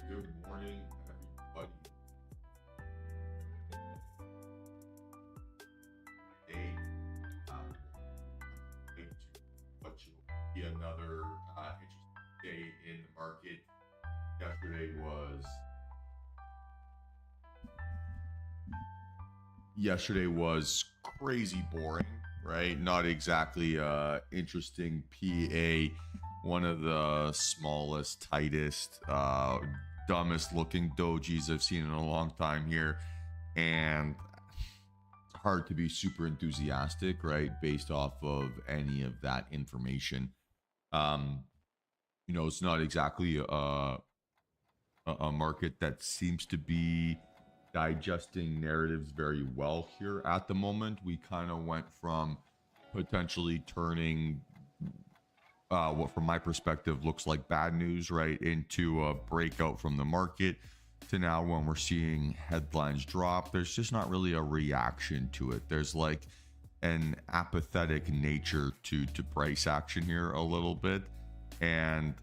Good morning, everybody. Today, going to what you be another interesting day in the market. Yesterday was crazy boring, right? Not exactly interesting PA. One of the smallest, tightest, dumbest looking dojis I've seen in a long time here. And hard to be super enthusiastic, right? Based off of any of that information. It's not exactly a market that seems to be digesting narratives very well here at the moment. We kind of went from potentially turning what from my perspective looks like bad news, right, into a breakout from the market, to now when we're seeing headlines drop, there's just not really a reaction to it. There's like an apathetic nature to price action here a little bit, and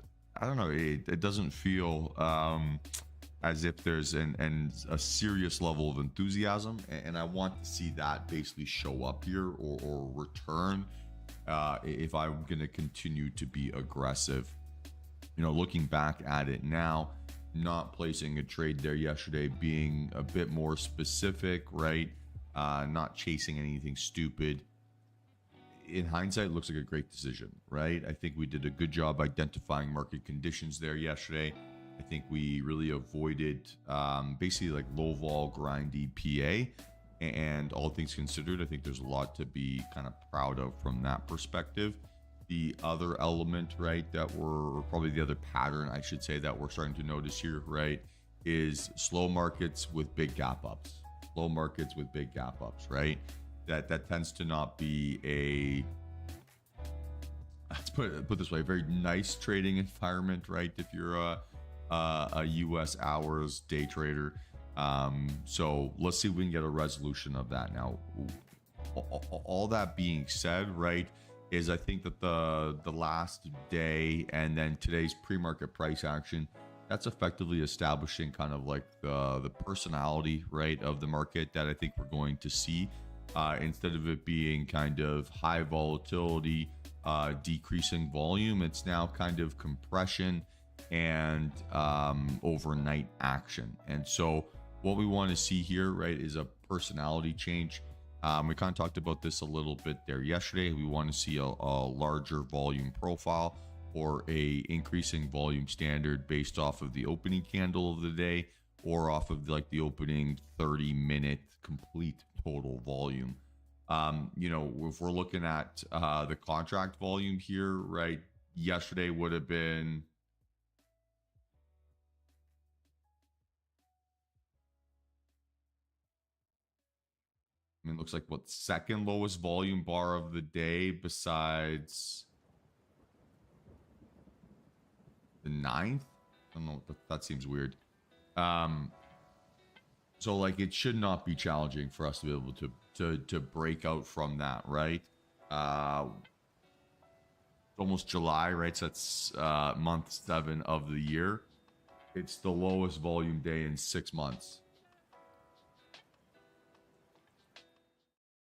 I don't know, it doesn't feel as if there's a serious level of enthusiasm, and I want to see that basically show up here or return if I'm going to continue to be aggressive. Looking back at it now, not placing a trade there yesterday, being a bit more specific, right? Not chasing anything stupid. In hindsight, it looks like a great decision, right? I think we did a good job identifying market conditions there yesterday. I think we really avoided basically like low vol grindy PA, and all things considered, I think there's a lot to be kind of proud of from that perspective. The other element, right, or probably the other pattern, I should say, that we're starting to notice here, right, is slow markets with big gap ups. Slow markets with big gap ups, right? That tends to not be let's put it this way, a very nice trading environment, right? If you're a US hours day trader. So let's see if we can get a resolution of that. Now, all that being said, right, is I think that the last day and then today's pre-market price action, that's effectively establishing kind of like the personality, right, of the market that I think we're going to see, instead of it being kind of high volatility, decreasing volume. It's now kind of compression and overnight action. And so what we want to see here, right, is a personality change. We kind of talked about this a little bit there yesterday. We want to see a larger volume profile or a increasing volume standard based off of the opening candle of the day or off of like the opening 30-minute complete total volume. If we're looking at the contract volume here, right, yesterday would have been it looks like what second lowest volume bar of the day besides the 9th. I don't know, that seems weird. So like it should not be challenging for us to be able to break out from that, right? Almost July, right? So that's month 7 of the year. It's the lowest volume day in 6 months.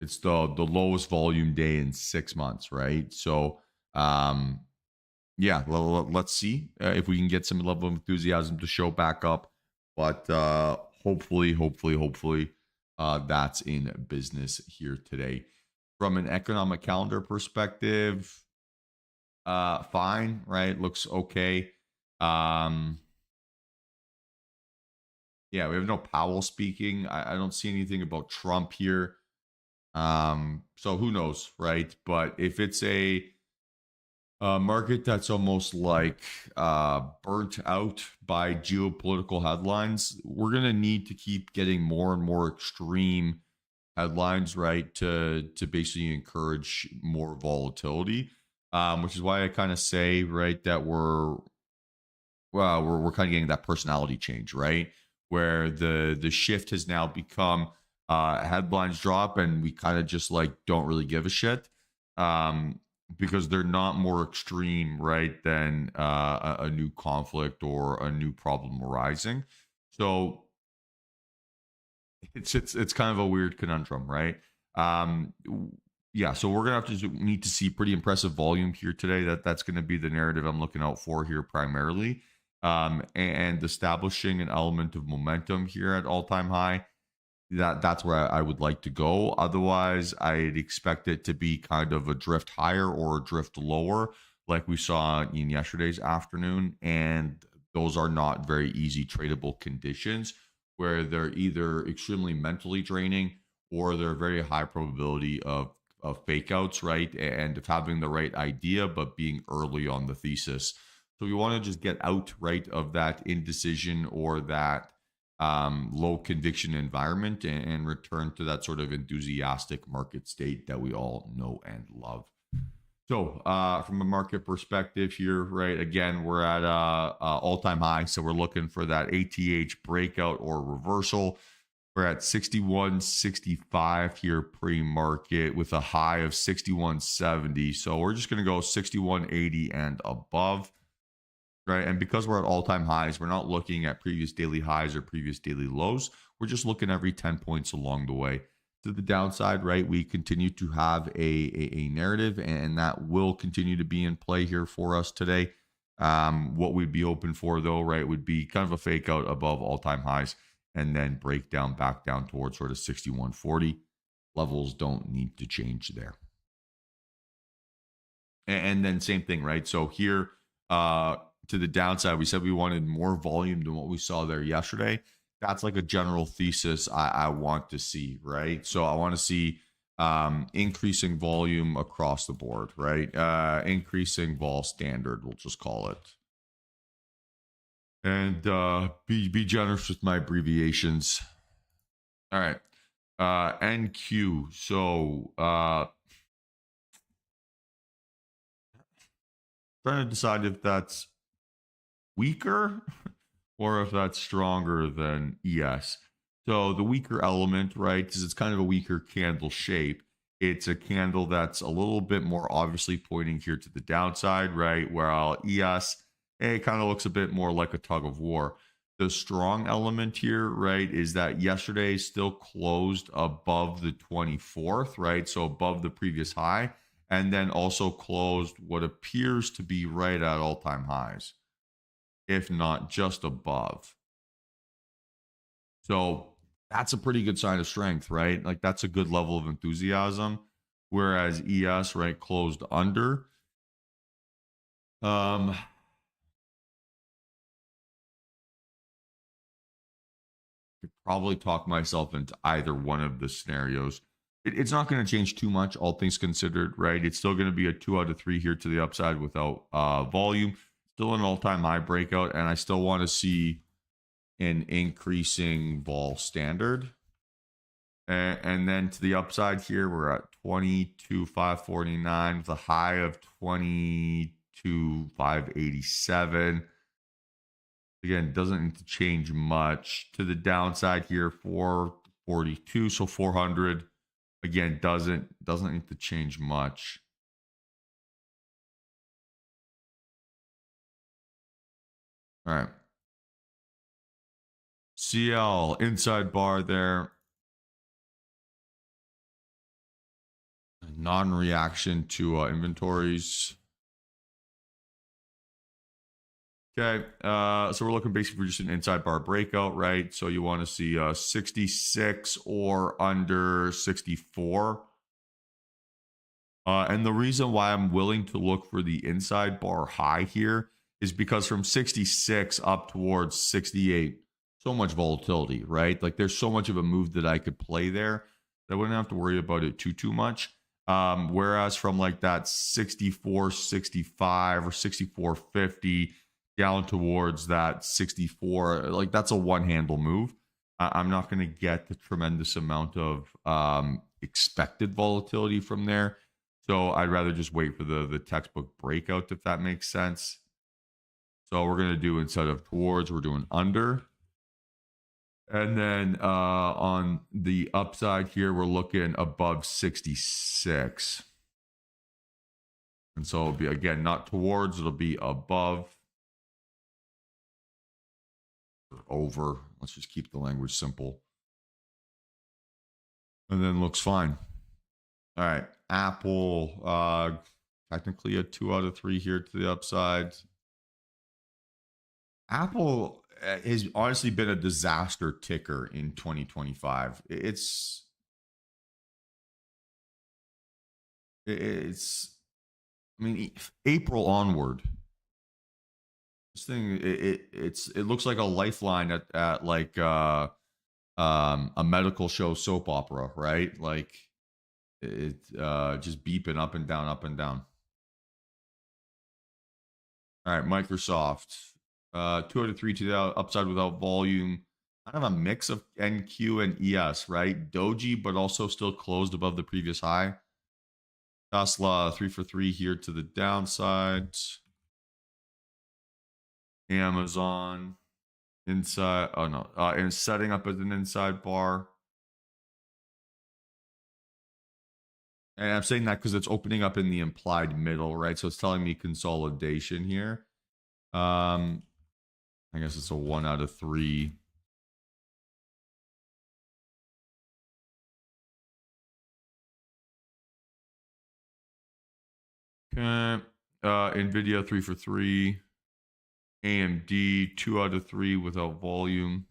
It's the lowest volume day in 6 months, right? So, yeah, let's see if we can get some level of enthusiasm to show back up. But hopefully, that's in business here today. From an economic calendar perspective, fine, right? Looks okay. Yeah, we have no Powell speaking. I don't see anything about Trump here. So who knows, right? But if it's a market that's almost like burnt out by geopolitical headlines, we're going to need to keep getting more and more extreme headlines, right, to basically encourage more volatility, which is why I kind of say, right, that we're kind of getting that personality change, right, where the shift has now become headlines drop and we kind of just like don't really give a shit. because they're not more extreme, right, than a new conflict or a new problem arising. So it's kind of a weird conundrum, right? Um, yeah, so we're gonna have to need to see pretty impressive volume here today. That's going to be the narrative I'm looking out for here primarily, and establishing an element of momentum here at all time high. That's where I would like to go. Otherwise, I'd expect it to be kind of a drift higher or a drift lower, like we saw in yesterday's afternoon. And those are not very easy tradable conditions where they're either extremely mentally draining or they're very high probability of fake outs, right? And of having the right idea, but being early on the thesis. So we want to just get out, right, of that indecision or that low conviction environment and return to that sort of enthusiastic market state that we all know and love. So, from a market perspective here, right, again, we're at all-time high. So we're looking for that ATH breakout or reversal. We're at 61.65 here pre-market with a high of 61.70. So we're just going to go 61.80 and above. Right. And because we're at all-time highs, we're not looking at previous daily highs or previous daily lows. We're just looking every 10 points along the way. To the downside, right, we continue to have a narrative, and that will continue to be in play here for us today. What we'd be open for, though, right, would be kind of a fake out above all-time highs and then break down back down towards sort of 61.40. Levels don't need to change there. And then same thing, right? So here, to the downside, we said we wanted more volume than what we saw there yesterday. That's like a general thesis I want to see, right? So I want to see increasing volume across the board, right? Increasing vol standard, we'll just call it. And be generous with my abbreviations. All right. NQ. So trying to decide if that's weaker or if that's stronger than ES. So the weaker element, right, is it's kind of a weaker candle shape. It's a candle that's a little bit more obviously pointing here to the downside, right? While ES, it kind of looks a bit more like a tug of war. The strong element here, right, is that yesterday still closed above the 24th, right? So above the previous high, and then also closed what appears to be right at all-time highs, if not just above. So that's a pretty good sign of strength, right? Like that's a good level of enthusiasm. Whereas ES, right, closed under. Could probably talk myself into either one of the scenarios. It's not going to change too much, all things considered, right? It's still going to be a 2 out of 3 here to the upside without volume. Still an all-time high breakout, and I still want to see an increasing vol standard. And then to the upside here, we're at 22,549 with a high of 22,587. Again, doesn't need to change much. To the downside here, 442, so 400. Again, doesn't need to change much. All right. CL inside bar there. Non-reaction to inventories. Okay, so we're looking basically for just an inside bar breakout, right? So you want to see 66 or under 64. And the reason why I'm willing to look for the inside bar high here is because from 66 up towards 68, so much volatility, right? Like there's so much of a move that I could play there that I wouldn't have to worry about it too much. Whereas from like that 64, 65 or 64.50 down towards that 64, like that's a one handle move. I'm not going to get the tremendous amount of expected volatility from there. So I'd rather just wait for the textbook breakout, if that makes sense. So we're going to do, instead of towards, we're doing under. And then on the upside here, we're looking above 66. And so it'll be, again, not towards, it'll be above or over. Let's just keep the language simple. And then looks fine. All right. Apple, technically a 2 out of 3 here to the upside. Apple has honestly been a disaster ticker in 2025. I mean, April onward, this thing, it looks like a lifeline at like a medical show soap opera, right? Like it just beeping up and down, up and down. All right, Microsoft, 2 out of 3 to the upside without volume. Kind of a mix of NQ and ES, right? Doji, but also still closed above the previous high. Tesla, 3 for 3 here to the downside. Amazon, inside. Oh no, and setting up as an inside bar. And I'm saying that because it's opening up in the implied middle, right? So it's telling me consolidation here. I guess it's a 1 out of 3. Okay. Nvidia 3 for 3. AMD 2 out of 3 without volume.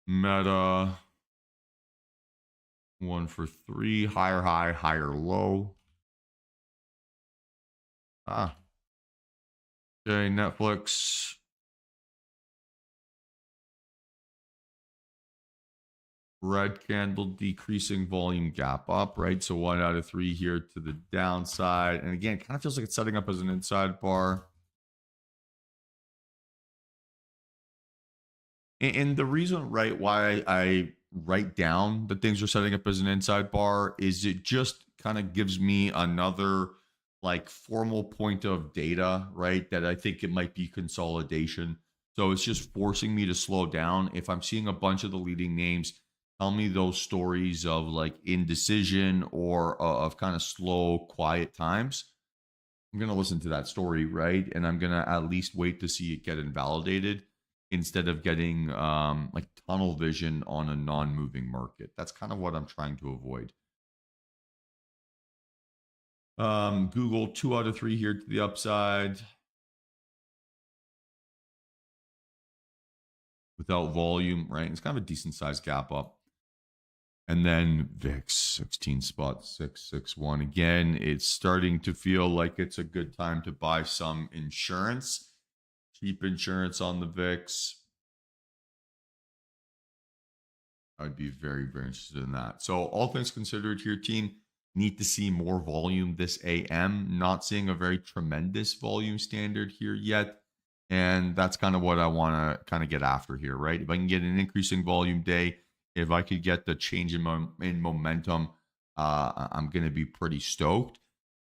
Meta 1 for 3. Higher high, higher low. Okay, Netflix. Red candle decreasing volume gap up, right? So 1 out of 3 here to the downside. And again, kind of feels like it's setting up as an inside bar. And the reason, right, why I write down that things are setting up as an inside bar is it just kind of gives me another like formal point of data, right? That I think it might be consolidation. So it's just forcing me to slow down. If I'm seeing a bunch of the leading names tell me those stories of like indecision or of kind of slow, quiet times, I'm going to listen to that story, right? And I'm going to at least wait to see it get invalidated instead of getting like tunnel vision on a non-moving market. That's kind of what I'm trying to avoid. Google 2 out of 3 here to the upside without volume, right? It's kind of a decent sized gap up. And then VIX 16.661. Again, it's starting to feel like it's a good time to buy some insurance, cheap insurance on the VIX. I'd be very, very interested in that. So all things considered here, team, need to see more volume this AM. Not seeing a very tremendous volume standard here yet. And that's kind of what I want to kind of get after here, right? If I can get an increasing volume day, if I could get the change in momentum, I'm going to be pretty stoked.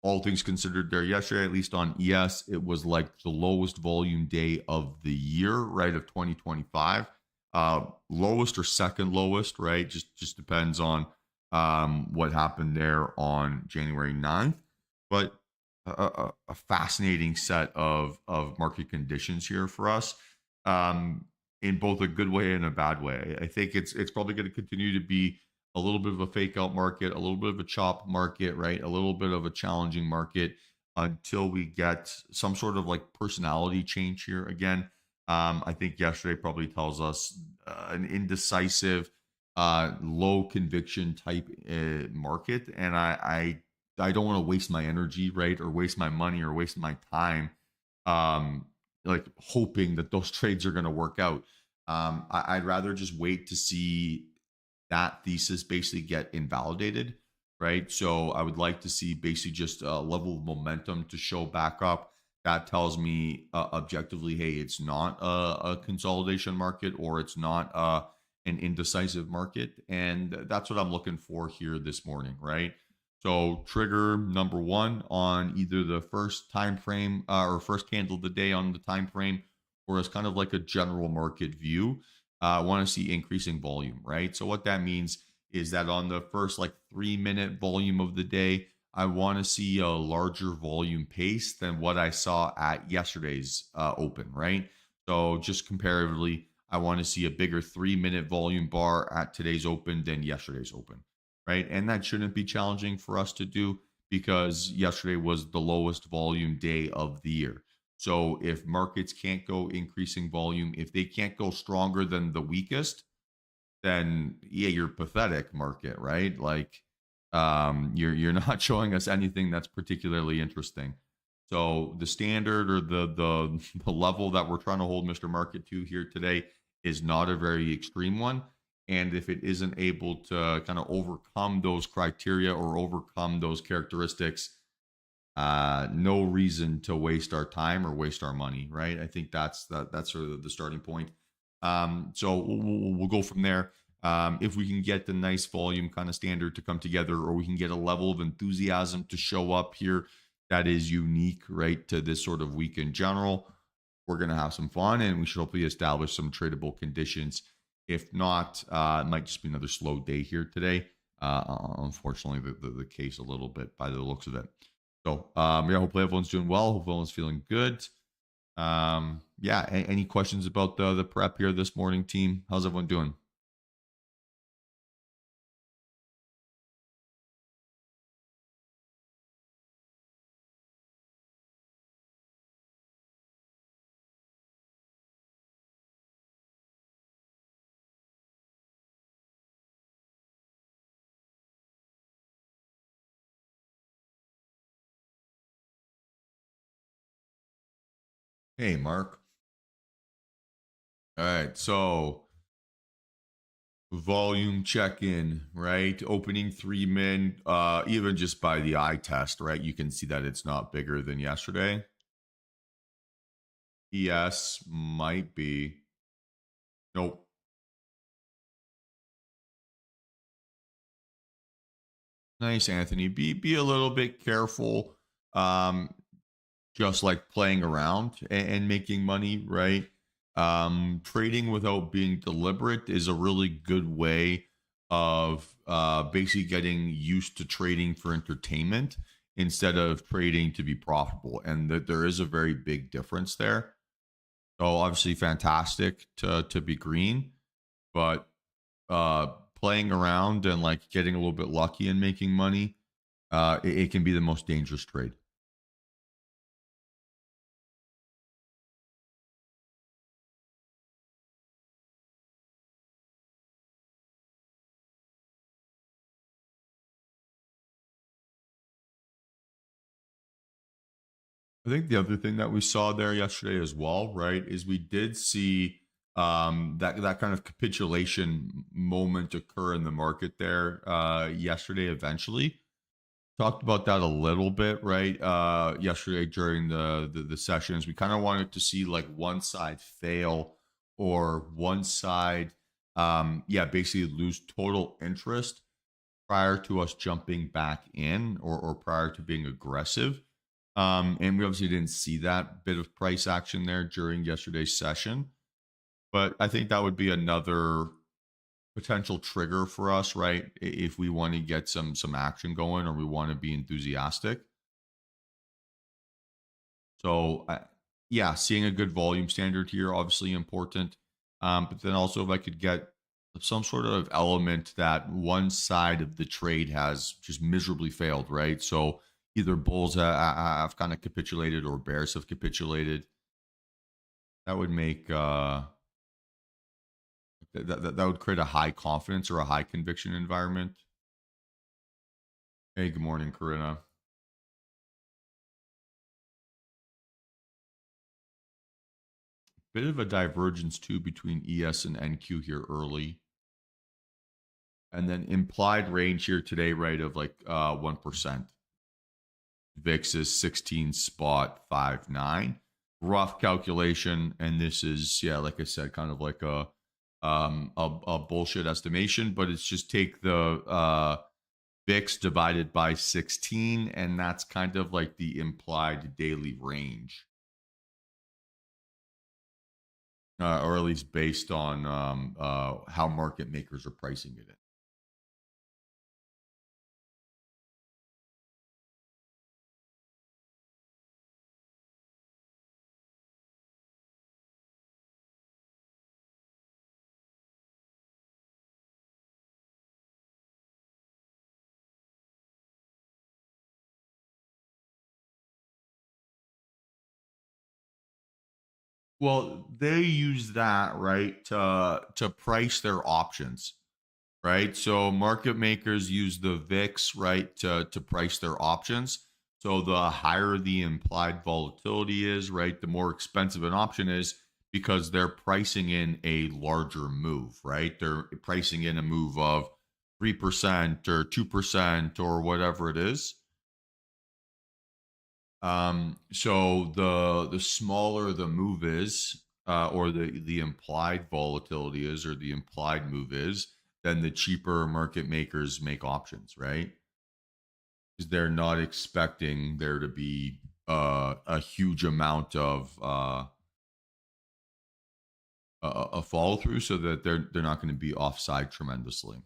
All things considered there yesterday, at least on ES, it was like the lowest volume day of the year, right, of 2025. Lowest or second lowest, right? Just depends on what happened there on January 9th. But a fascinating set of market conditions here for us, in both a good way and a bad way. I think it's probably going to continue to be a little bit of a fake out market, a little bit of a chop market, right? A little bit of a challenging market until we get some sort of like personality change here again. I think yesterday probably tells us an indecisive, low conviction type market, and I don't want to waste my energy, right, or waste my money or waste my time, like hoping that those trades are going to work out. I'd rather just wait to see that thesis basically get invalidated, right? So I would like to see basically just a level of momentum to show back up. That tells me objectively, hey, it's not a consolidation market or it's not an indecisive market. And that's what I'm looking for here this morning, right? So trigger number 1 on either the first time frame or first candle of the day on the time frame, or as kind of like a general market view. want to see increasing volume, right? So what that means is that on the first like 3 minute volume of the day, I want to see a larger volume pace than what I saw at yesterday's open, right? So just comparatively, I want to see a bigger 3 minute volume bar at today's open than yesterday's open, right? And that shouldn't be challenging for us to do because yesterday was the lowest volume day of the year. So if markets can't go increasing volume, if they can't go stronger than the weakest, then yeah, you're pathetic market, right? Like you're not showing us anything that's particularly interesting. So the standard or the level that we're trying to hold Mr. Market to here today is not a very extreme one. And if it isn't able to kind of overcome those criteria or overcome those characteristics, no reason to waste our time or waste our money, right? I think that's sort of the starting point. So we'll go from there. If we can get the nice volume kind of standard to come together, or we can get a level of enthusiasm to show up here that is unique, right, to this sort of week in general, we're going to have some fun, and we should hopefully establish some tradable conditions. If not, it might just be another slow day here today. Unfortunately, the case a little bit by the looks of it. So yeah, hopefully everyone's doing well. Hopefully everyone's feeling good. Yeah, any questions about the prep here this morning, team? How's everyone doing? Hey, Mark. All right, so volume check-in, right? Opening 3 min, even just by the eye test, right? You can see that it's not bigger than yesterday. Yes, might be. Nope. Nice, Anthony. Be a little bit careful. Just like playing around and making money, right? Trading without being deliberate is a really good way of basically getting used to trading for entertainment instead of trading to be profitable. And that there is a very big difference there. So obviously fantastic to be green, but playing around and like getting a little bit lucky and making money, it can be the most dangerous trade. I think the other thing that we saw there yesterday as well, right, is we did see that kind of capitulation moment occur in the market there yesterday. Eventually, talked about that a little bit, right? Yesterday during the sessions, we kind of wanted to see like one side fail or one side, yeah, basically lose total interest prior to us jumping back in or prior to being aggressive. And we obviously didn't see that bit of price action there during yesterday's session. But I think that would be another potential trigger for us, right? If we want to get some action going or we want to be enthusiastic. So yeah, seeing a good volume standard here, obviously important. But then also if I could get some sort of element that one side of the trade has just miserably failed, right? So either bulls have kind of capitulated or bears have capitulated. That would make that would create a high confidence or a high conviction environment. Hey, good morning, Karina. Bit of a divergence too between ES and NQ here early. And then implied range here today, right, of like 1%. VIX is 16.59. Rough calculation, and this is, yeah, like I said, kind of like a bullshit estimation, but it's just take the VIX divided by 16, and that's kind of like the implied daily range. or at least based on how market makers are pricing it in. Well, they use that, right, to price their options, right? So market makers use the VIX, right, to price their options. So the higher the implied volatility is, right, the more expensive an option is because they're pricing in a larger move, right? They're pricing in a move of 3% or 2% or whatever it is. So the smaller the move is, or the implied volatility is, or the implied move is, then the cheaper market makers make options, right? Because they're not expecting there to be a huge amount of a follow through, so that they're not going to be offside tremendously.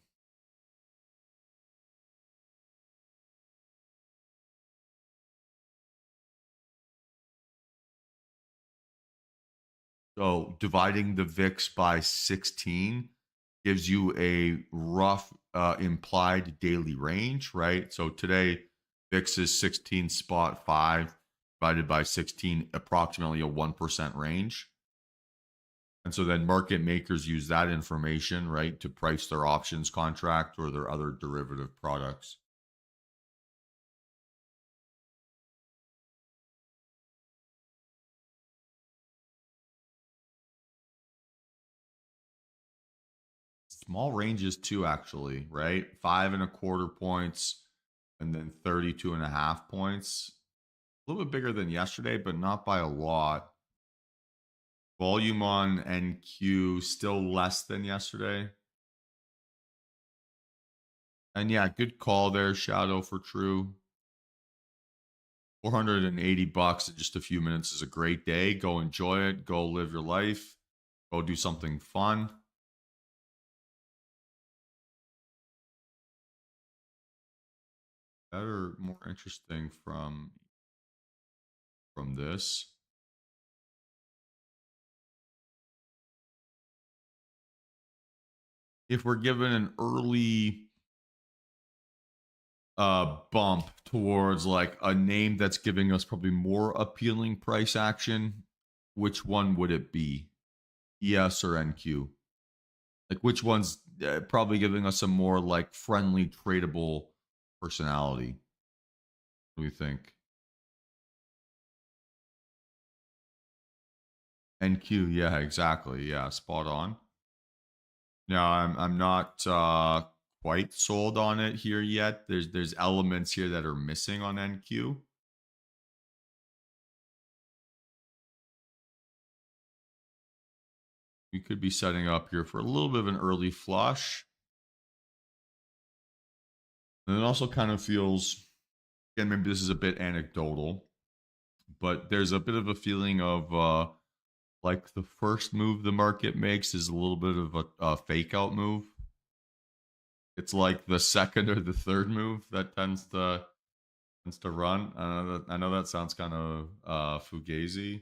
So dividing the VIX by 16 gives you a rough implied daily range, right? So today, VIX is 16.5 divided by 16, approximately a 1% range. And so then market makers use that information, right, to price their options contract or their other derivative products. Small ranges too, actually, right? 5.25 points and then 32.5 points. A little bit bigger than yesterday, but not by a lot. Volume on NQ still less than yesterday. And yeah, good call there, Shadow, for true. $480 in just a few minutes is a great day. Go enjoy it. Go live your life. Go do something fun. Better, more interesting from this. If we're given an early bump towards like a name that's giving us probably more appealing price action, which one would it be? ES or NQ? Like which one's probably giving us a more like friendly tradable personality? What do you think? NQ, yeah, exactly. Yeah, spot on. Now I'm not quite sold on it here yet. There's elements here that are missing on NQ. We could be setting up here for a little bit of an early flush. And it also kind of feels, again, maybe this is a bit anecdotal, but there's a bit of a feeling of like the first move the market makes is a little bit of a fake out move. It's like the second or the third move that tends to run. I know that sounds kind of fugazi,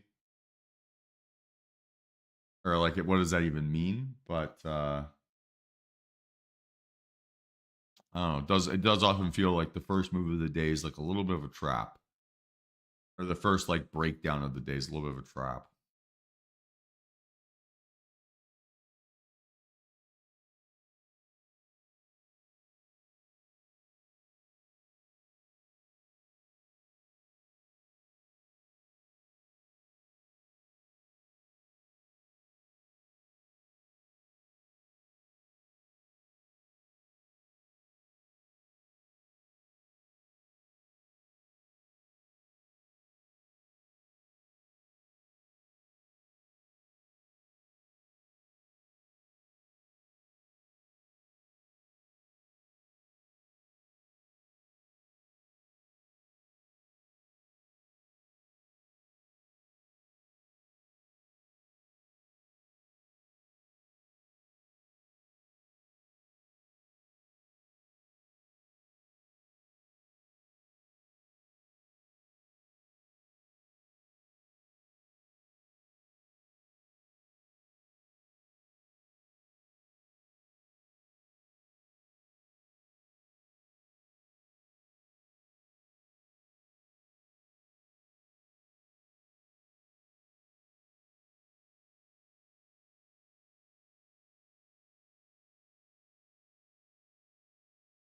or like what does that even mean? But I don't know. It does often feel like the first move of the day is like a little bit of a trap, or the first like breakdown of the day is a little bit of a trap.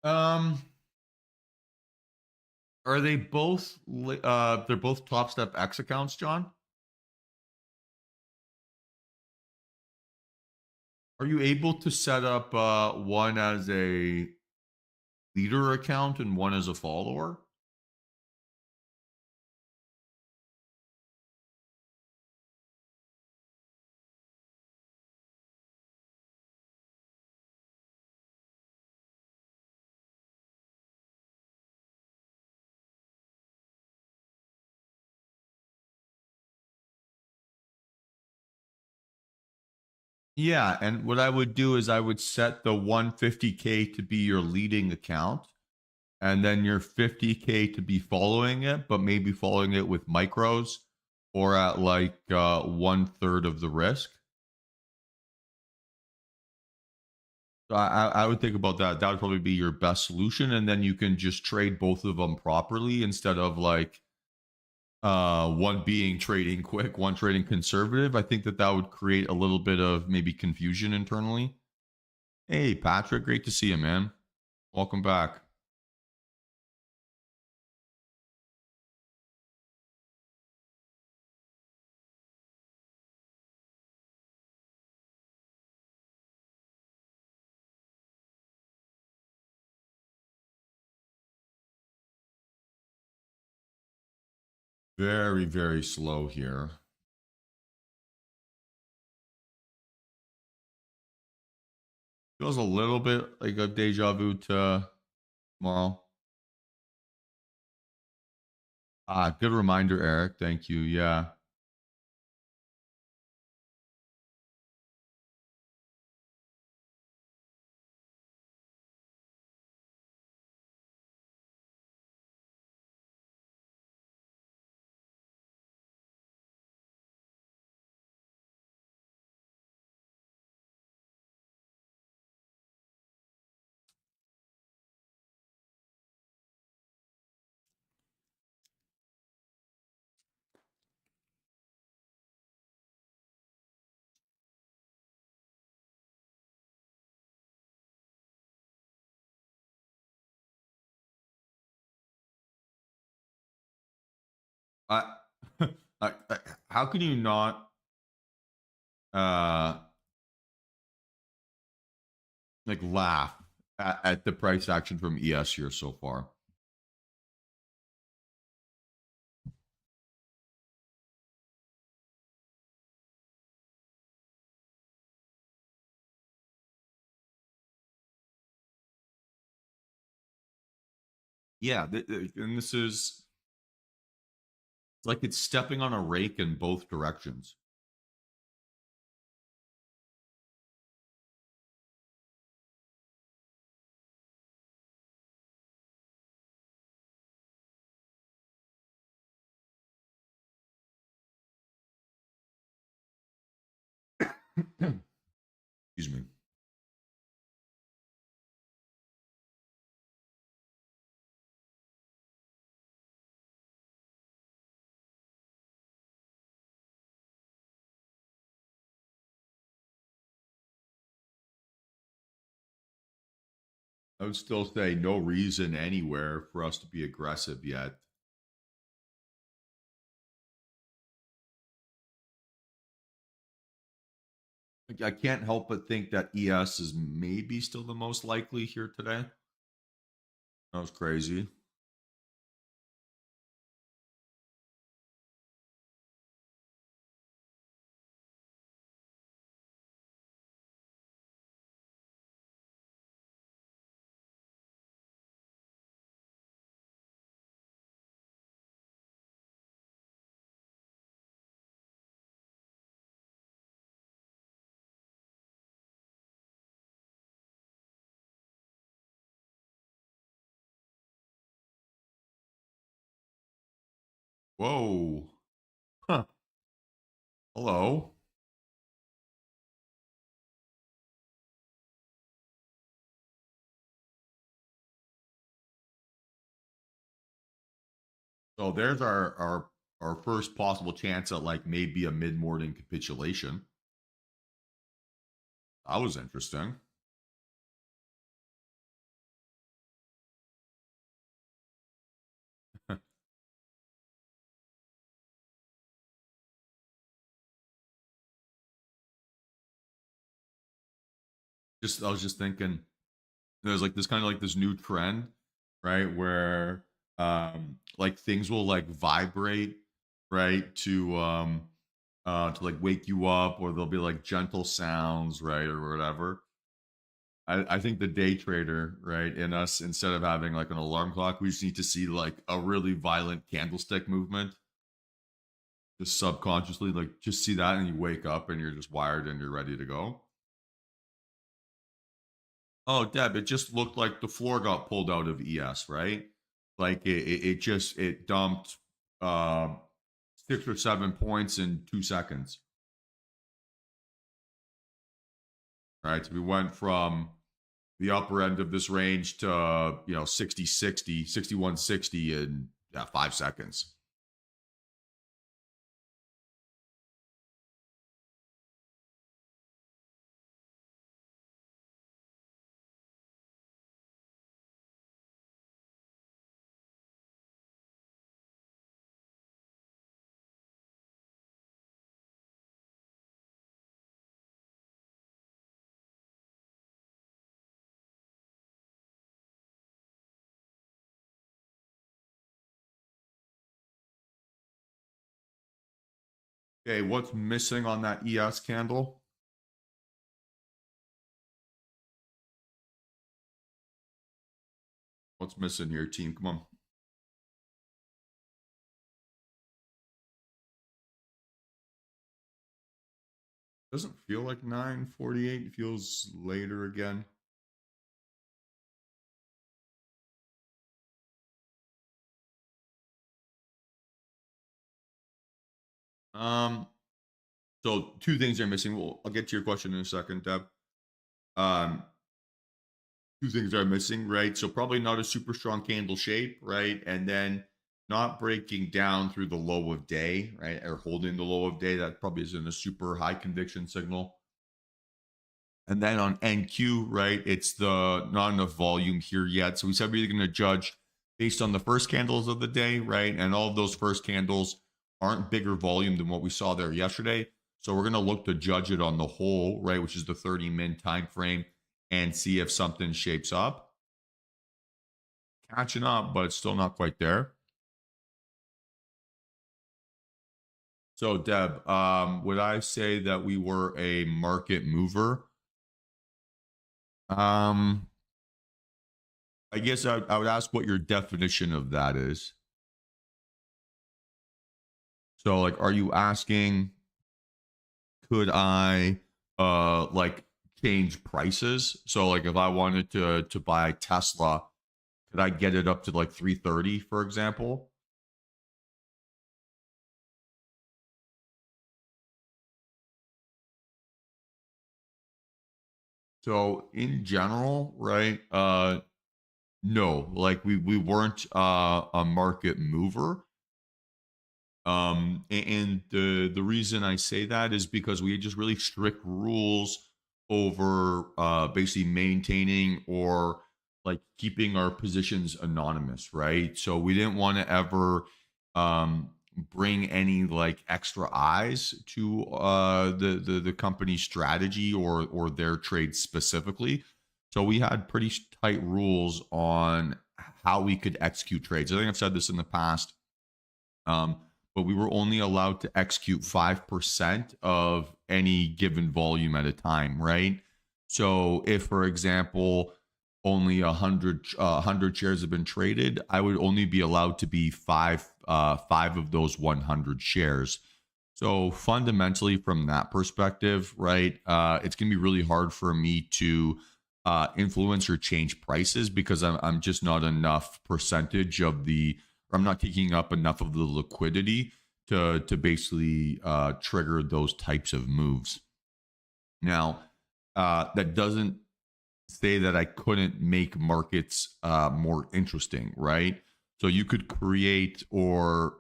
Um, are they both? They're both Top Step X accounts, John. Are you able to set up one as a leader account and one as a follower? Yeah, and what I would do is I would set the 150K to be your leading account and then your 50K to be following it, but maybe following it with micros or at like 1/3 of the risk. So I would think about that. That would probably be your best solution. And then you can just trade both of them properly instead of like one being trading quick, one trading conservative. I think that that would create a little bit of maybe confusion internally. Hey, Patrick, great to see you, man. Welcome back. Very, very slow here. Feels a little bit like a deja vu to tomorrow. Ah, good reminder, Eric. Thank you. Yeah. I, how can you not uh like laugh at the price action from ES here so far? Yeah, and this is it's like it's stepping on a rake in both directions. Excuse me. I would still say no reason anywhere for us to be aggressive yet. Like, I can't help but think that ES is maybe still the most likely here today. That was crazy. Whoa. Huh. Hello. So there's our first possible chance at like maybe a mid morning capitulation. That was interesting. I was just thinking, there's like this kind of like this new trend, right? Where like things will like vibrate, right? To like wake you up, or there'll be like gentle sounds, right? Or whatever. I think the day trader, right, in us, instead of having like an alarm clock, we just need to see like a really violent candlestick movement, just subconsciously, like just see that, and you wake up and you're just wired and you're ready to go. Oh, Deb, it just looked like the floor got pulled out of ES, right? Like it just it dumped 6 or 7 points in 2 seconds. Right. So we went from the upper end of this range to 60 60, 61 60 in 5 seconds. Okay, what's missing on that ES candle? What's missing here, team? Come on. Doesn't feel like 9:48. It feels later again. Um, so two things are missing. Well, I'll get to your question in a second, Deb. Um, two things are missing, right? So probably not a super strong candle shape, right? And then not breaking down through the low of day, right? Or holding the low of day. That probably isn't a super high conviction signal. And then on NQ, right, it's the not enough volume here yet. So we said we're going to judge based on the first candles of the day, right? And all of those first candles aren't bigger volume than what we saw there yesterday. So we're going to look to judge it on the whole, right, which is the 30-min time frame, and see if something shapes up. Catching up, but it's still not quite there. So Deb, would I say that we were a market mover? I guess I would ask what your definition of that is. So, like, are you asking, could I, like, change prices? So, like, if I wanted to buy Tesla, could I get it up to like 330, for example? So, in general, right? No, like we weren't a market mover. And the reason I say that is because we had just really strict rules over basically maintaining or like keeping our positions anonymous, right? So we didn't want to ever um bring any like extra eyes to the company's strategy or their trade specifically. So we had pretty tight rules on how we could execute trades. I think I've said this in the past. Um, but we were only allowed to execute 5% of any given volume at a time, right? So if, for example, only 100 shares have been traded, I would only be allowed to be five of those 100 shares. So fundamentally, from that perspective, right, it's going to be really hard for me to influence or change prices because I'm just not enough percentage of the, or I'm not taking up enough of the liquidity to basically trigger those types of moves. Now, that doesn't say that I couldn't make markets more interesting, right? So you could create or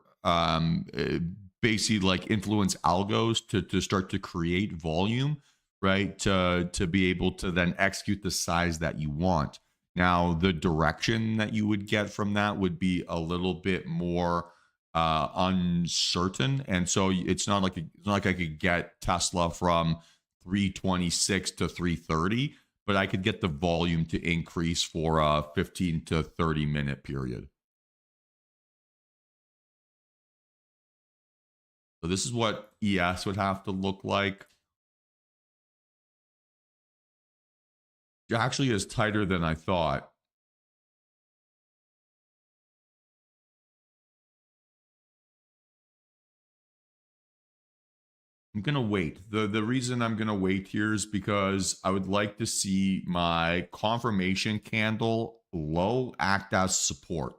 basically like influence algos to start to create volume, right? To be able to then execute the size that you want. Now, the direction that you would get from that would be a little bit more uncertain, and so it's not like I could get Tesla from 326 to 330, but I could get the volume to increase for a 15 to 30 minute period. So this is what ES would have to look like. It actually is tighter than I thought. I'm going to wait. The reason I'm going to wait here is because I would like to see my confirmation candle low act as support.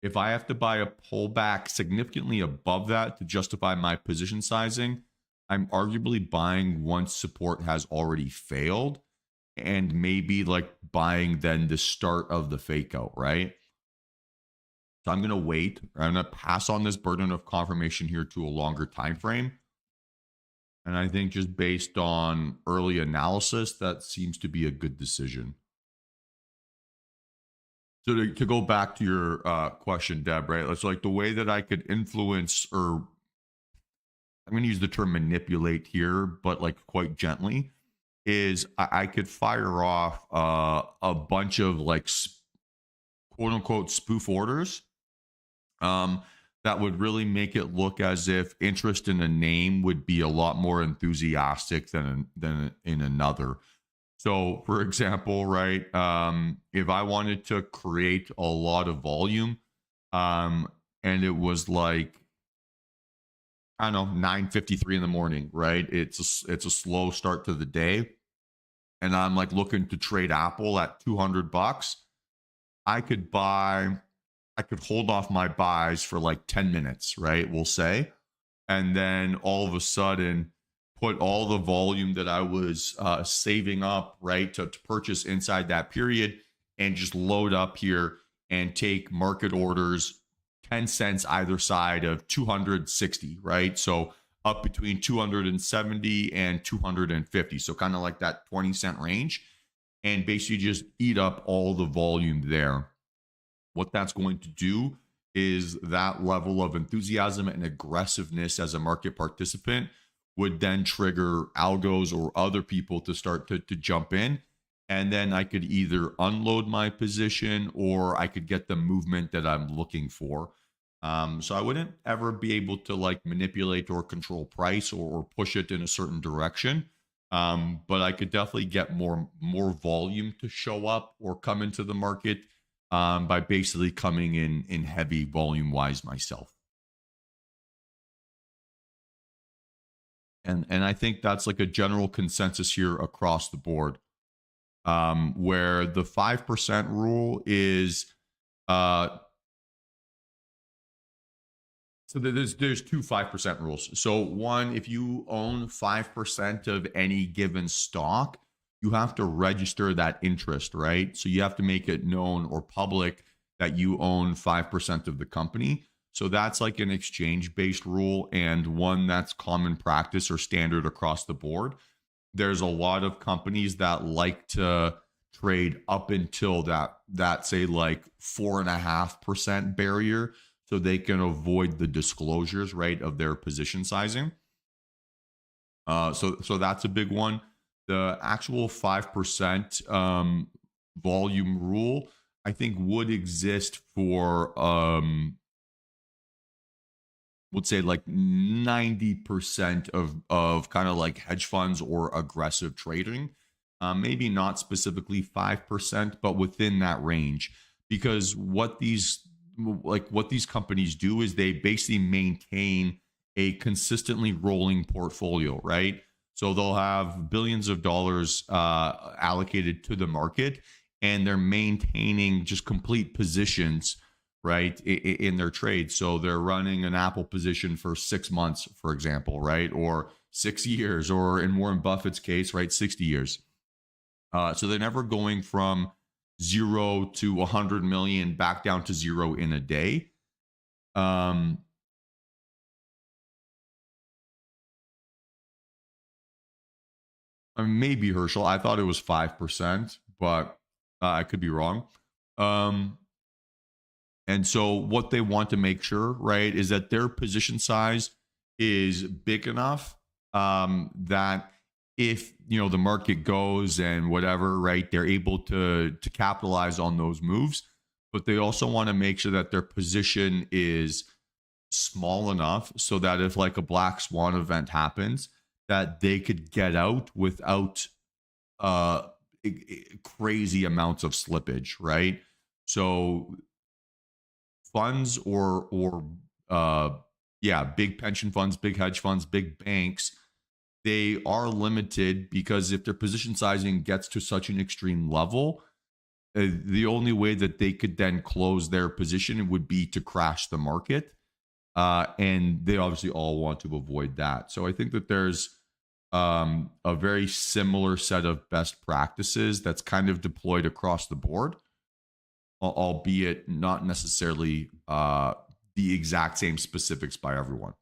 If I have to buy a pullback significantly above that to justify my position sizing, I'm arguably buying once support has already failed, and maybe like buying then the start of the fake out, right? So I'm going to wait. I'm going to pass on this burden of confirmation here to a longer time frame. And I think just based on early analysis, that seems to be a good decision. So to go back to your question, Deb, right? It's like the way that I could influence, or I'm going to use the term manipulate here, but like quite gently, is I could fire off a bunch of like quote unquote spoof orders that would really make it look as if interest in a name would be a lot more enthusiastic than in another. So, for example, right, if I wanted to create a lot of volume, and it was like, I don't know, 9:53 in the morning, right? It's a slow start to the day, and I'm like looking to trade Apple at $200. I could hold off my buys for like 10 minutes, right? We'll say, and then all of a sudden put all the volume that I was saving up, right, to purchase inside that period, and just load up here and take market orders 10 cents either side of 260, right? So up between 270 and 250. So kind of like that 20-cent range, and basically just eat up all the volume there. What that's going to do is that level of enthusiasm and aggressiveness as a market participant would then trigger algos or other people to start to jump in. And then I could either unload my position or I could get the movement that I'm looking for. So I wouldn't ever be able to like manipulate or control price or push it in a certain direction. But I could definitely get more volume to show up or come into the market by basically coming in heavy volume wise myself. And I think that's like a general consensus here across the board, where the 5% rule is so there's two 5% rules. So one, if you own 5% of any given stock, you have to register that interest, right? So you have to make it known or public that you own 5% of the company. So that's like an exchange-based rule, and one that's common practice or standard across the board. There's a lot of companies that like to trade up until that say like 4.5% barrier, so they can avoid the disclosures, right, of their position sizing. So that's a big one. The actual 5% volume rule, I think, would exist for would say like 90% of kind of like hedge funds or aggressive trading. Maybe not specifically 5%, but within that range. Because what these companies do is they basically maintain a consistently rolling portfolio, right? So they'll have billions of dollars allocated to the market, and they're maintaining just complete positions, right, in their trade. So they're running an Apple position for 6 months, for example, right, or 6 years, or in Warren Buffett's case, right, 60 years. So they're never going from 0 to 100 million back down to 0 in a day. Maybe Herschel. I thought it was 5%, but I could be wrong. And so what they want to make sure, right, is that their position size is big enough that if the market goes and whatever, right, they're able to capitalize on those moves, but they also want to make sure that their position is small enough so that if like a black swan event happens, that they could get out without uh crazy amounts of slippage, right? So funds or uh yeah, big pension funds, big hedge funds, big banks, they are limited because if their position sizing gets to such an extreme level, the only way that they could then close their position would be to crash the market. And they obviously all want to avoid that. So I think that there's a very similar set of best practices that's kind of deployed across the board, albeit not necessarily the exact same specifics by everyone.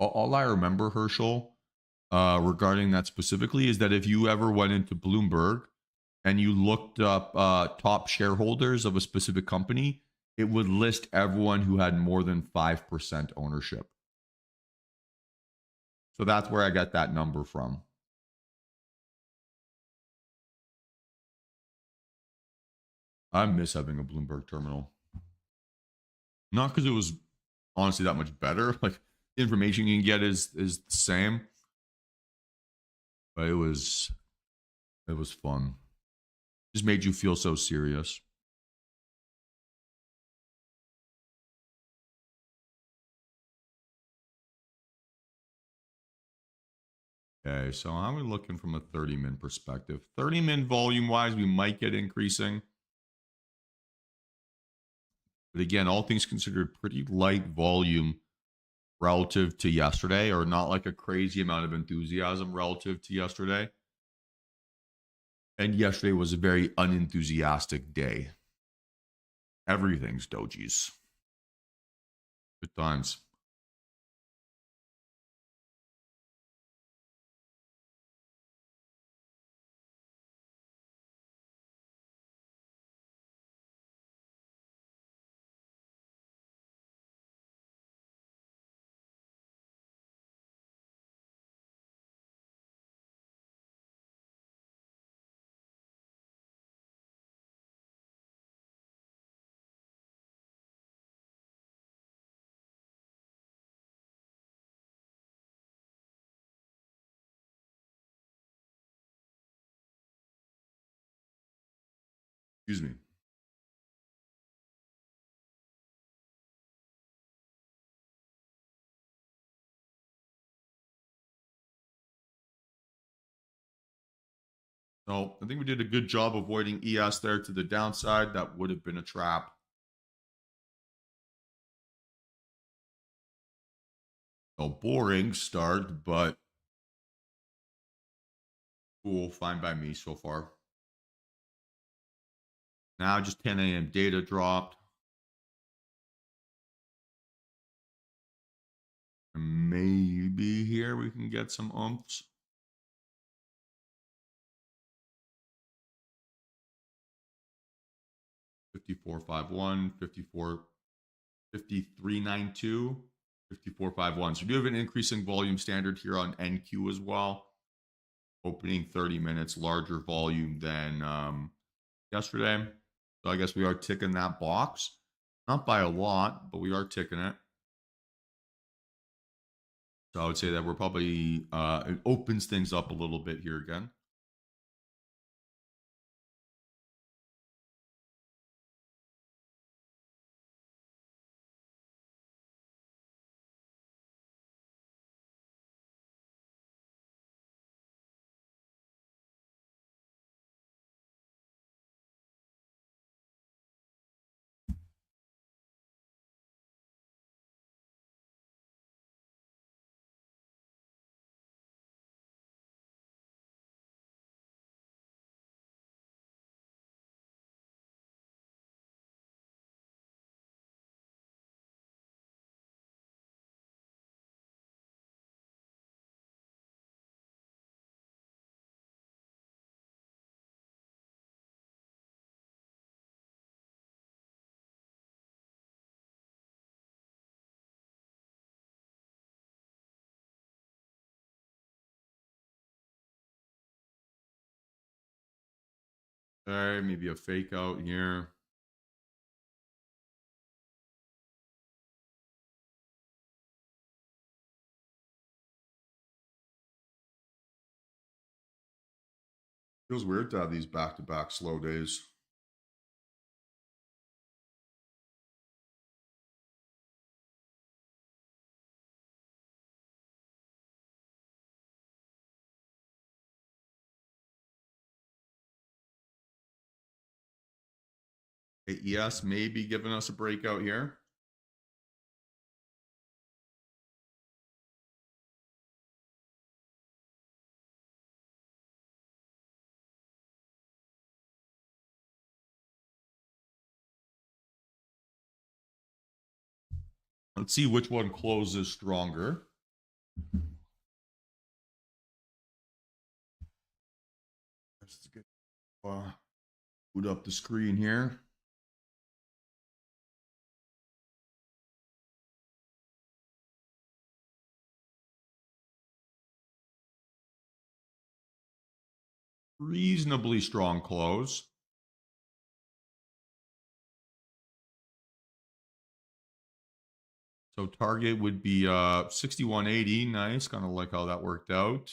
All I remember, Herschel, regarding that specifically is that if you ever went into Bloomberg and you looked up top shareholders of a specific company, it would list everyone who had more than 5% ownership. So that's where I got that number from. I miss having a Bloomberg terminal. Not because it was honestly that much better. Like the information you can get is the same, but it was fun. Just made you feel so serious. Okay, so I'm looking from a 30-min perspective. 30-min volume-wise, we might get increasing. But again, all things considered, pretty light volume relative to yesterday, or not like a crazy amount of enthusiasm relative to yesterday. And yesterday was a very unenthusiastic day. Everything's dojis. Good times. Excuse me. So I think we did a good job avoiding ES there to the downside. That would have been a trap. So boring start, but cool. Fine by me so far. Now just 10 a.m. data dropped. Maybe here we can get some umphs. 5451, 5392, 5451. So we do have an increasing volume standard here on NQ as well. Opening 30 minutes, larger volume than yesterday. So I guess we are ticking that box. Not by a lot, but we are ticking it. So I would say that we're probably, it opens things up a little bit here again. Okay, maybe a fake out here. Feels weird to have these back-to-back slow days. AES may be giving us a breakout here. Let's see which one closes stronger. Let's get boot up the screen here. Reasonably strong close. So target would be 6180. Nice. Kind of like how that worked out.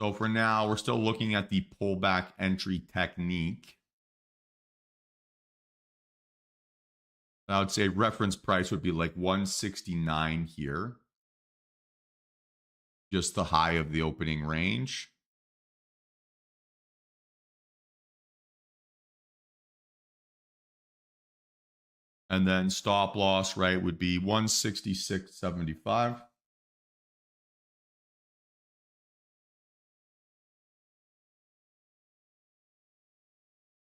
So for now, we're still looking at the pullback entry technique. I would say reference price would be like 169 here. Just the high of the opening range. And then stop loss, right, would be 166.75.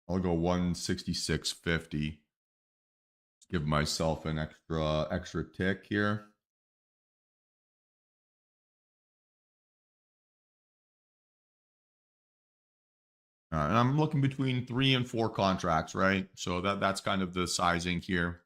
I'll go 166.50. Give myself an extra tick here. And I'm looking between 3 and 4 contracts, right? So that's kind of the sizing here.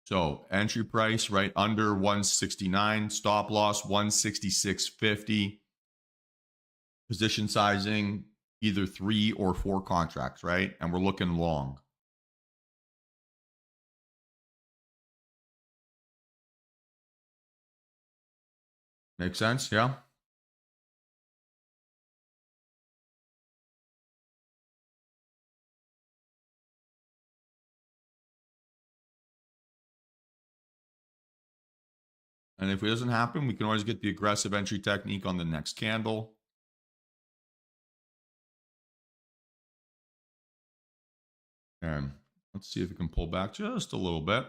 So entry price, right, under 169. Stop loss, 166.50. Position sizing, either 3 or 4 contracts, right? And we're looking long. Make sense? Yeah. And if it doesn't happen, we can always get the aggressive entry technique on the next candle. And let's see if we can pull back just a little bit.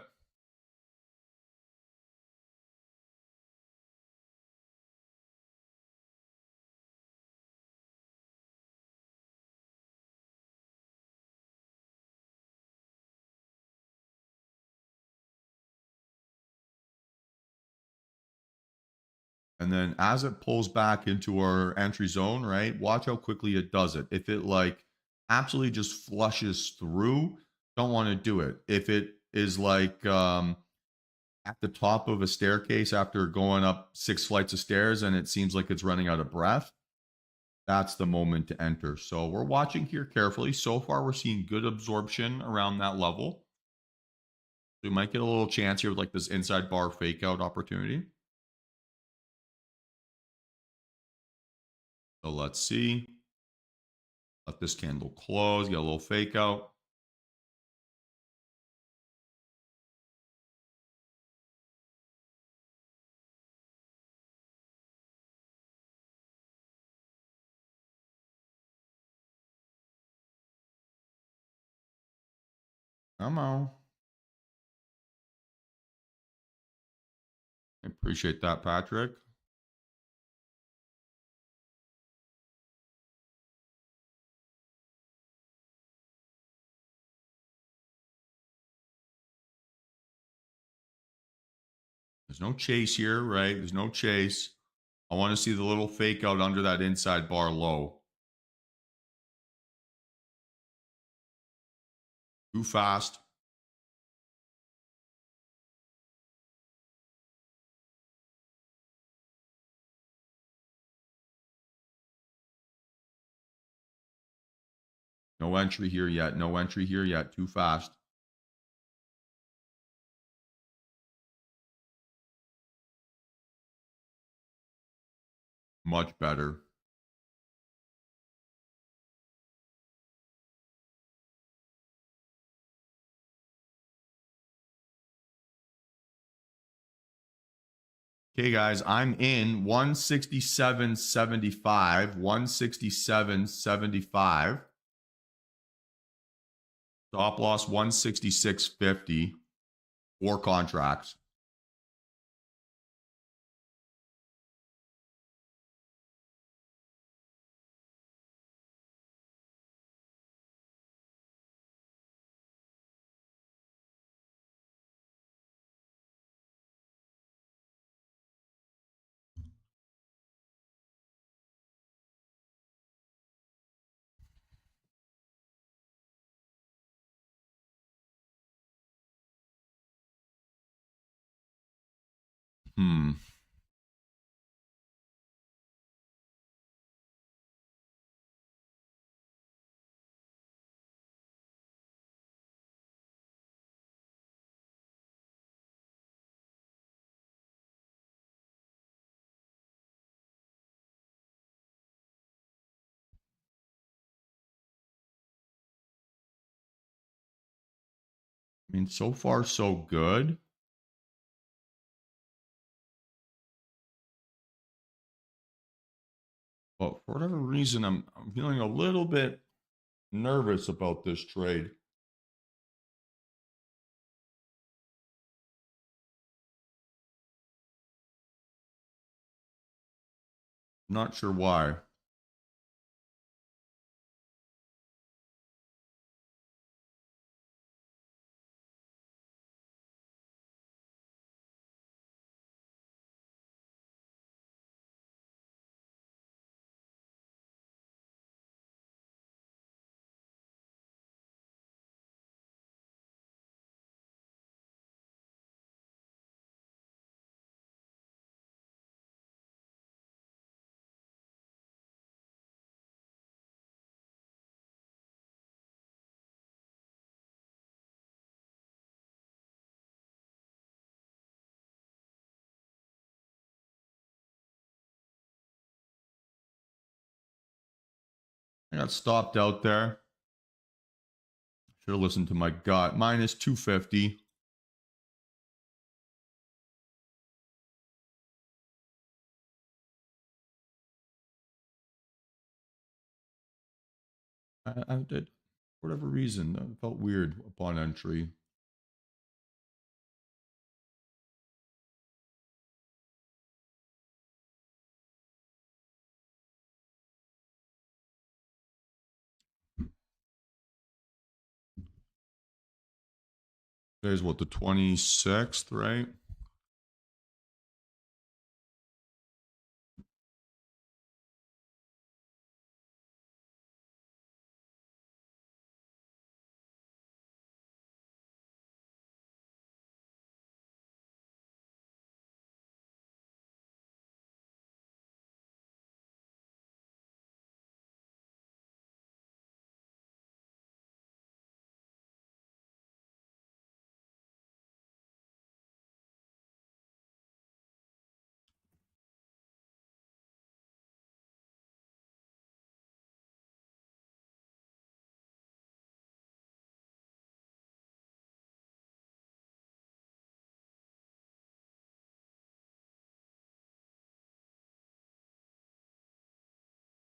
And then as it pulls back into our entry zone, right, watch how quickly it does it. If it like absolutely just flushes through, don't want to do it. If it is like at the top of a staircase after going up 6 flights of stairs and it seems like it's running out of breath, that's the moment to enter. So we're watching here carefully. So far, we're seeing good absorption around that level. We might get a little chance here with like this inside bar fake out opportunity. So let's see. Let this candle close, get a little fake out. Come on. I appreciate that, Patrick. There's no chase here, right? There's no chase. I want to see the little fake out under that inside bar low. Too fast. No entry here yet. No entry here yet. Too fast. Much better. Okay, guys, I'm in 167.75, 167.75. Stop loss 166.50. 4 contracts. Hmm. I mean, so far so good. But for whatever reason, I'm feeling a little bit nervous about this trade. Not sure why. I got stopped out there. Should have listened to my gut. Minus 250. I did, for whatever reason, it felt weird upon entry. Today's what, the 26th, right?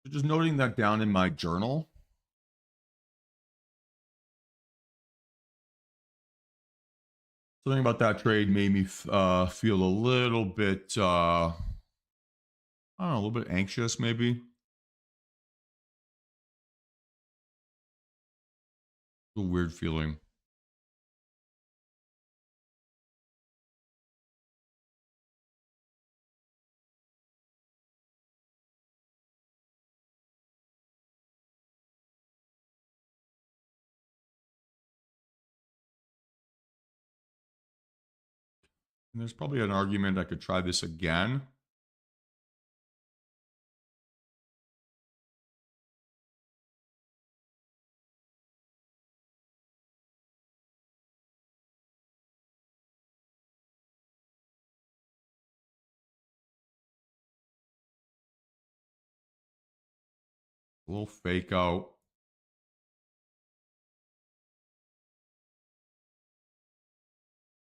So just noting that down in my journal. Something about that trade made me feel a little bit, I don't know, a little bit anxious maybe. A weird feeling. And there's probably an argument I could try this again. A little fake out.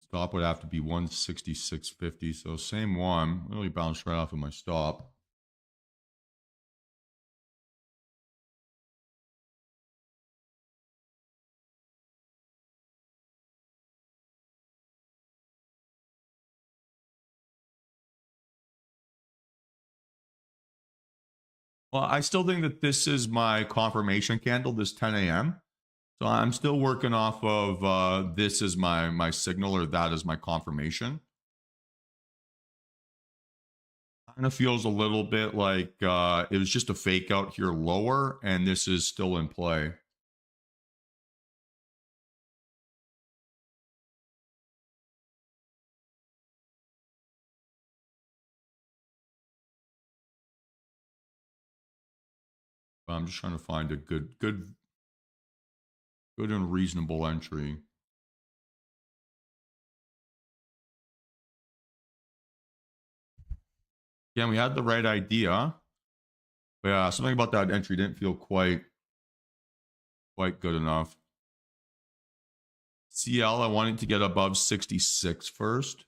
Stop would have to be 166.50. So same one. Really bounced right off of my stop. Well, I still think that this is my confirmation candle, this 10 a.m. So I'm still working off of this is my signal, or that is my confirmation. Kind of feels a little bit like it was just a fake out here lower, and this is still in play. I'm just trying to find a good and reasonable entry. Again, we had the right idea, but yeah, something about that entry didn't feel quite good enough. CL, I wanted to get above 66 first.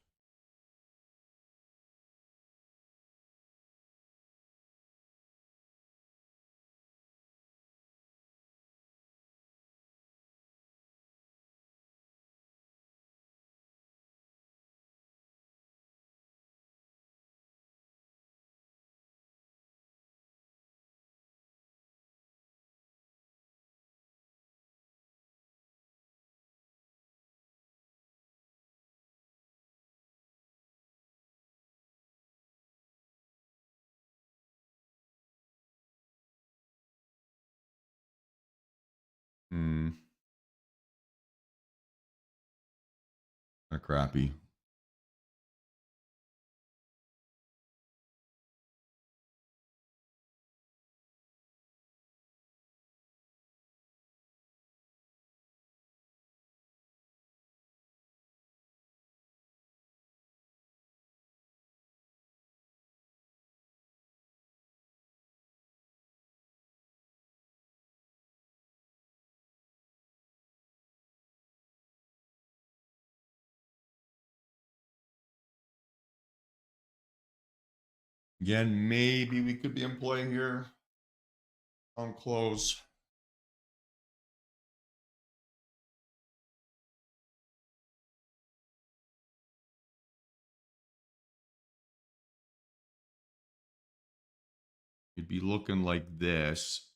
Kind of crappy. Again, maybe we could be in play here on close. You'd be looking like this.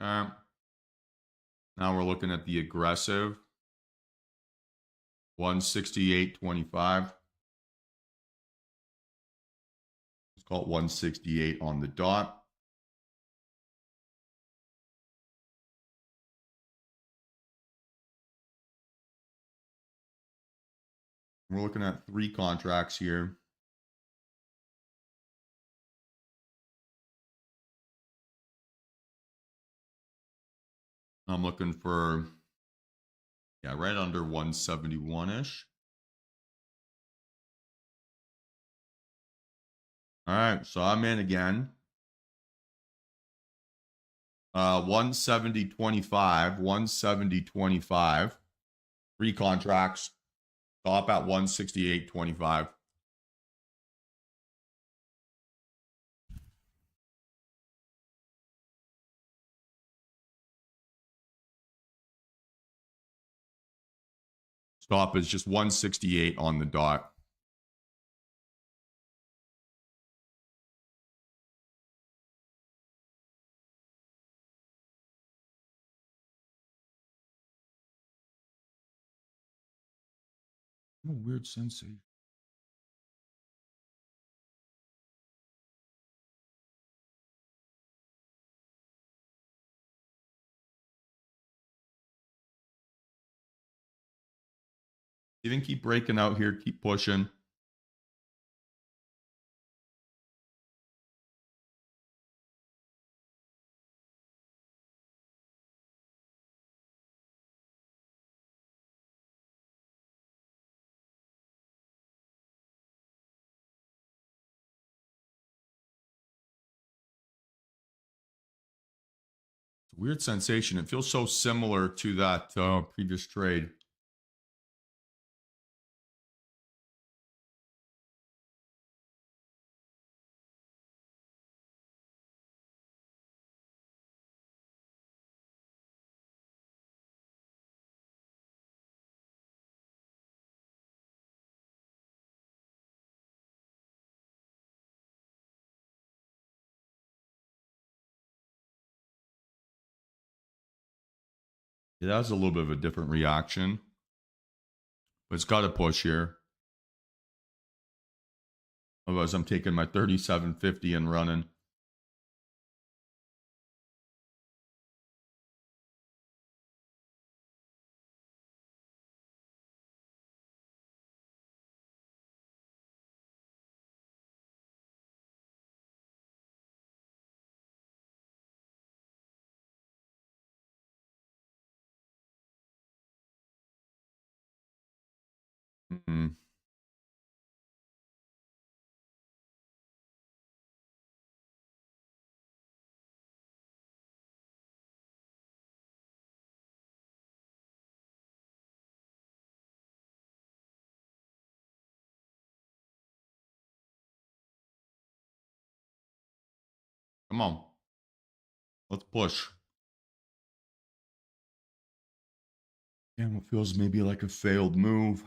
Now we're looking at the aggressive 168.25. Let's call it 168 on the dot. We're looking at 3 contracts here. I'm looking for, yeah, right under 171-ish. All right, so I'm in again. 170.25, 170.25. 3 contracts. Top at 168.25. Stop is just 168 on the dot. Oh, weird sensation. Even keep breaking out here, keep pushing. It's a weird sensation. It feels so similar to that previous trade. It has a little bit of a different reaction, but it's got to push here. Otherwise, I'm taking my 37.50 and running. Mm-hmm. Come on. Let's push. Damn, it feels maybe like a failed move.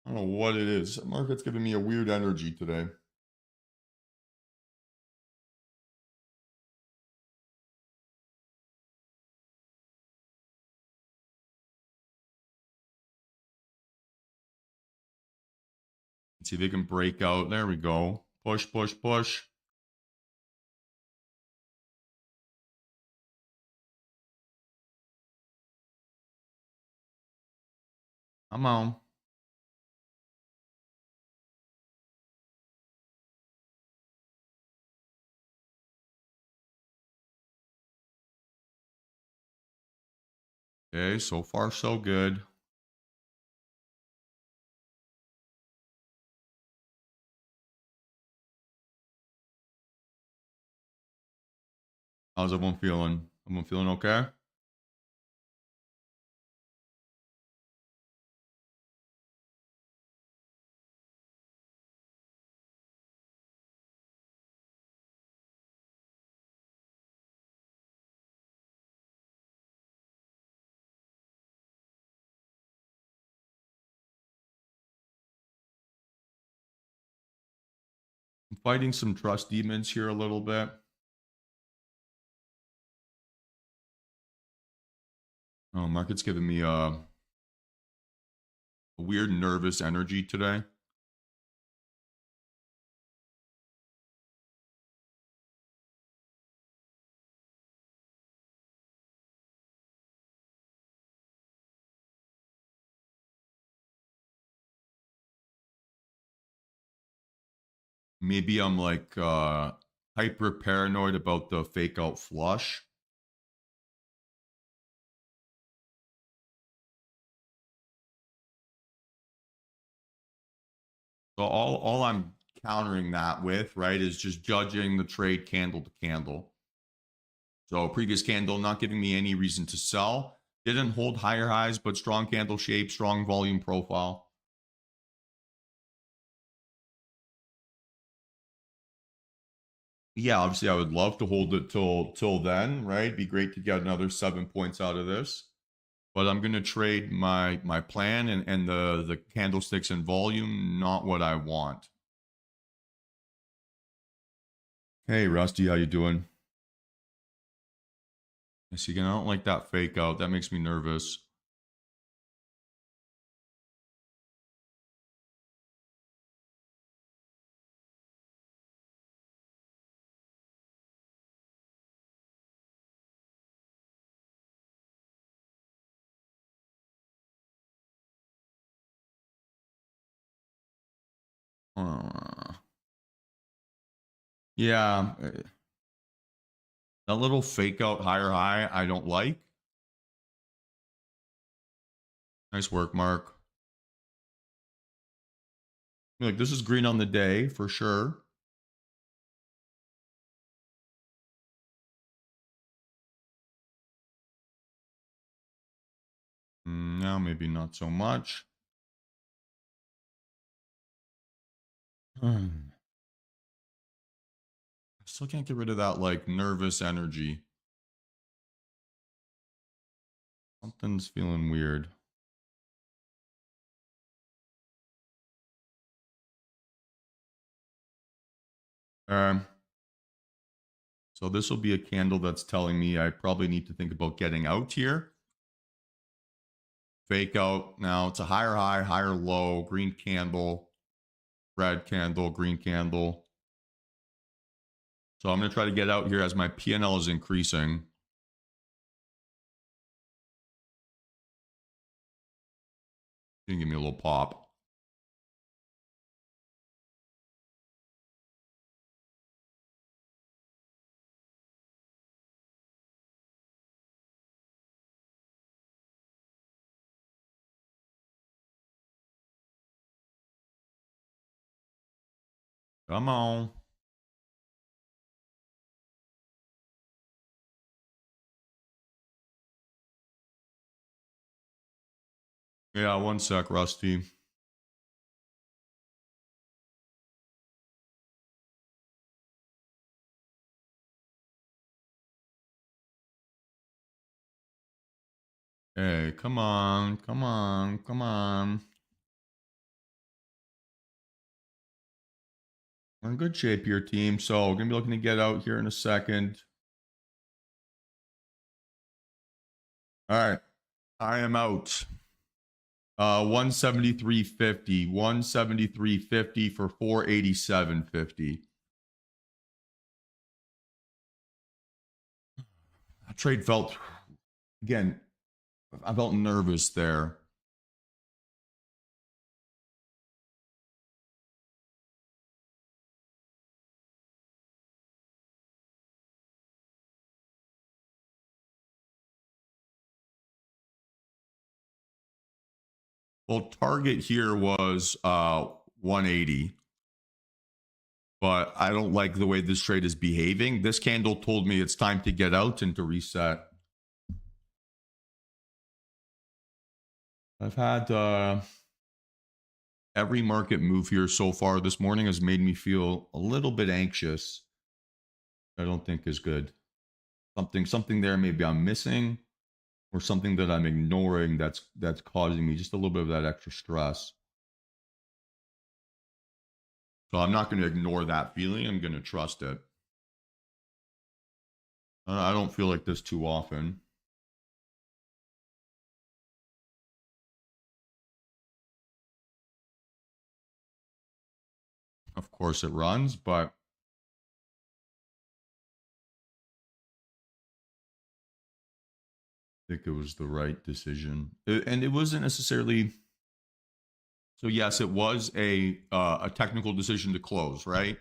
I don't know what it is. The market's giving me a weird energy today. Let's see if they can break out. There we go. Push, push, push. Come on. Okay, so far so good. How's everyone feeling? Everyone feeling okay? I'm fighting some trust demons here a little bit. Oh, market's giving me a weird nervous energy today. maybe I'm like hyper paranoid about the fake out flush. So all I'm countering that with, right, is just judging the trade candle to candle. So previous candle not giving me any reason to sell. Didn't hold higher highs, but strong candle shape, strong volume profile. Yeah, obviously I would love to hold it till then, right? Be great to get another 7 points out of this. But I'm gonna trade my plan and the candlesticks and volume, not what I want. Hey Rusty, how you doing? See again, I don't like that fake out. That makes me nervous. Yeah, that little fake out higher high, I don't like. Nice work, Mark. Like, this is green on the day for sure. Now maybe not so much. I still can't get rid of that like nervous energy. Something's feeling weird. So this will be a candle that's telling me I probably need to think about getting out here. Fake out. Now it's a higher high, higher low, green candle, red candle, green candle. So I'm going to try to get out here as my PNL is increasing. You can give me a little pop. Come on. Yeah, one sec, Rusty. Hey, come on, come on, come on. We're in good shape here, team. So we're going to be looking to get out here in a second. All right. I am out. 173.50, 173.50 for 487.50. That trade felt, again, I felt nervous there. Well, target here was 180. But I don't like the way this trade is behaving. This candle told me it's time to get out and to reset. I've had every market move here so far this morning has made me feel a little bit anxious. I don't think is good. Something there maybe I'm missing, or something that I'm ignoring that's causing me just a little bit of that extra stress. So I'm not going to ignore that feeling. I'm going to trust it. I don't feel like this too often. Of course it runs, but I think it was the right decision. And it wasn't necessarily. So yes, it was a technical decision to close, right?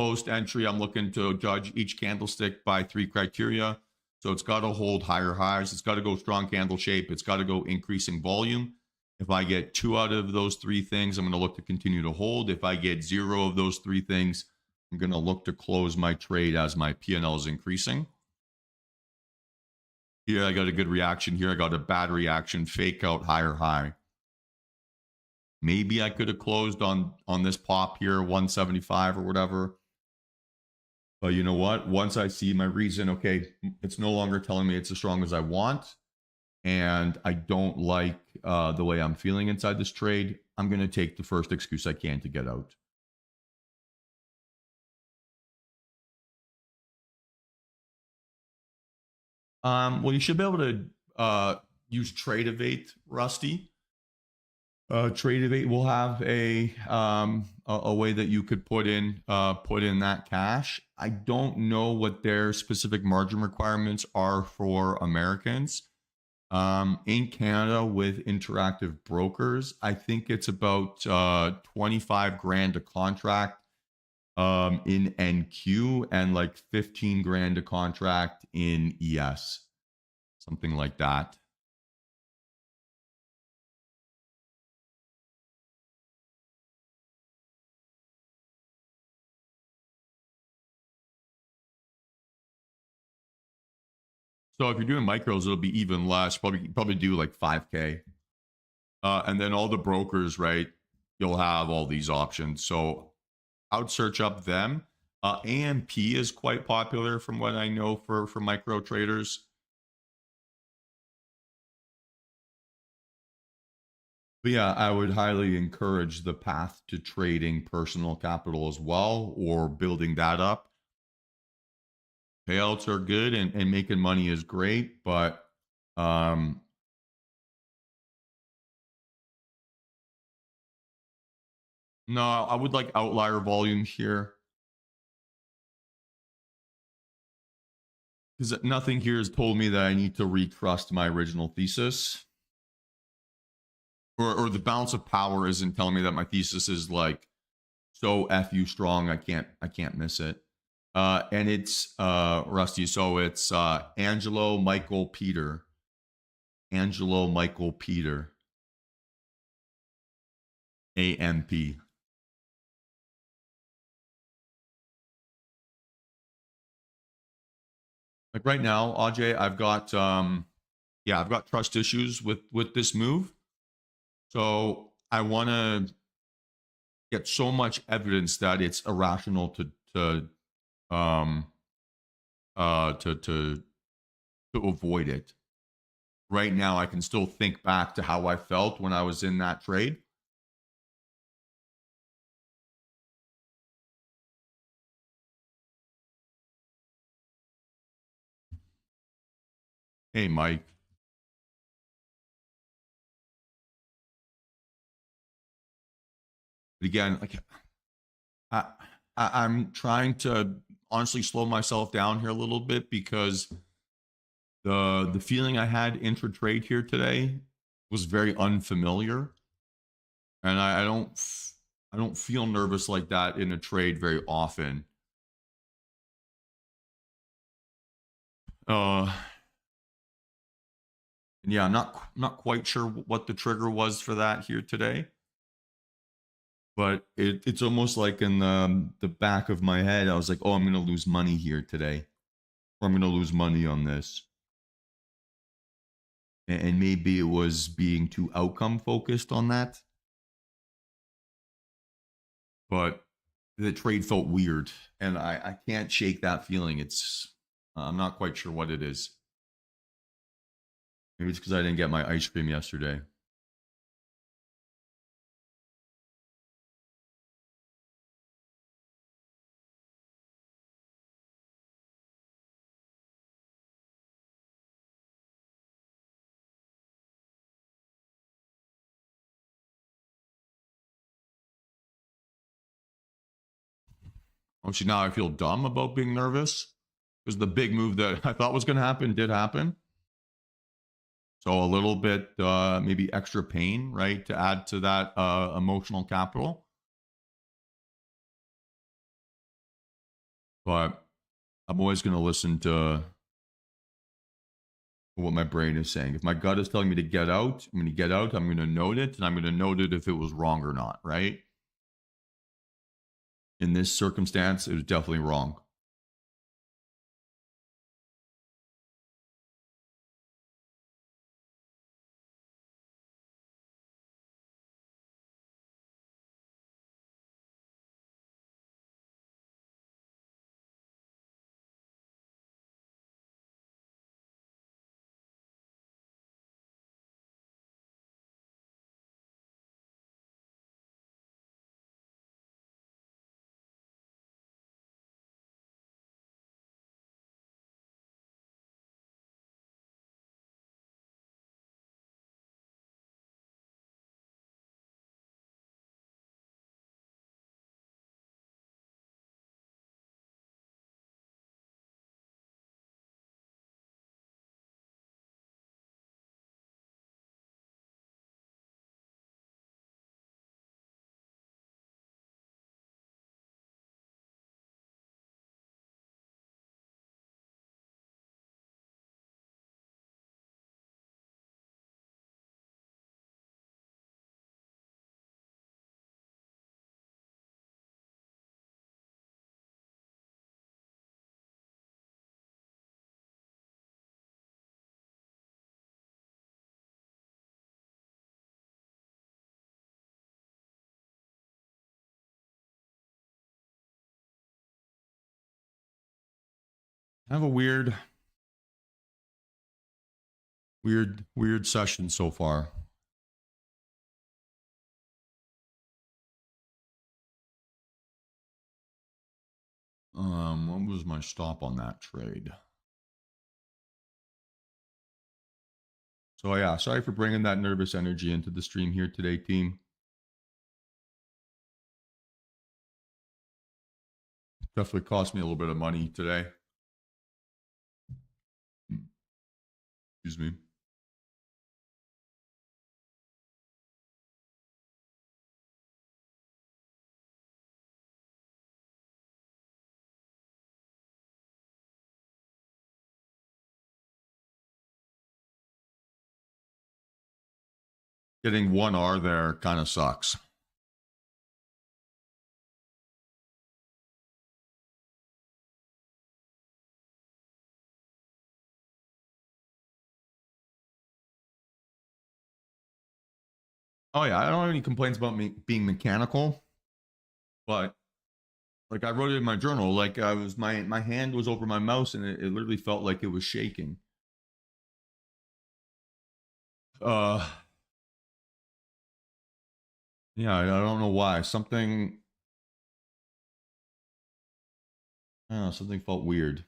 Post entry, I'm looking to judge each candlestick by 3 criteria. So it's got to hold higher highs. It's got to go strong candle shape. It's got to go increasing volume. If I get 2 out of those 3 things, I'm going to look to continue to hold. If I get 0 of those 3 things, I'm going to look to close my trade as my P&L is increasing. Here, I got a good reaction. Here, I got a bad reaction. Fake out, higher high. Maybe I could have closed on this pop here, 175 or whatever. But you know what? Once I see my reason, okay, it's no longer telling me it's as strong as I want, and I don't like the way I'm feeling inside this trade, I'm going to take the first excuse I can to get out. Well, you should be able to use Trade-Evade, Rusty. Trade-Evade will have a way that you could put in that cash. I don't know what their specific margin requirements are for Americans. In Canada with interactive brokers, I think it's about 25 grand a contract in NQ and like 15 grand a contract in ES, something like that. So if you're doing micros, it'll be even less. Probably do like 5K. And then all the brokers, right? You'll have all these options. So I would search up them. AMP is quite popular from what I know for micro traders. But yeah, I would highly encourage the path to trading personal capital as well, or building that up. Payouts are good and making money is great, but no, I would like outlier volume here, because nothing here has told me that I need to retrust my original thesis, or the balance of power isn't telling me that my thesis is like so FU strong I can't miss it. And it's Rusty, so it's Angelo Michael Peter. Angelo Michael Peter. AMP. Like right now, Ajay, I've got I've got trust issues with this move. So I want to get so much evidence that it's irrational to avoid it. Right now, I can still think back to how I felt when I was in that trade. Hey, Mike. But again, like I'm trying to honestly slow myself down here a little bit, because the feeling I had intra trade here today was very unfamiliar, and I don't feel nervous like that in a trade very often. And yeah, I'm not quite sure what the trigger was for that here today, but it's almost like in the back of my head, I was like, oh, I'm going to lose money here today, or I'm going to lose money on this. And maybe it was being too outcome focused on that, but the trade felt weird, and I can't shake that feeling. It's I'm not quite sure what it is. Maybe it's because I didn't get my ice cream yesterday. Oh, see, now I feel dumb about being nervous, because the big move that I thought was going to happen did happen. So a little bit, maybe extra pain, right, to add to that emotional capital. but I'm always going to listen to what my brain is saying. If my gut is telling me to get out, I'm going to get out. I'm going to note it, and I'm going to note it if it was wrong or not, right? In this circumstance, it was definitely wrong. I have a weird session so far. What was my stop on that trade? So yeah, sorry for bringing that nervous energy into the stream here today, team. Definitely cost me a little bit of money today. Excuse me. Getting 1R there kind of sucks. Oh yeah, I don't have any complaints about me being mechanical, but like I wrote it in my journal, like I was my hand was over my mouse and it literally felt like it was shaking. Uh yeah, I don't know why. I don't know, something felt weird.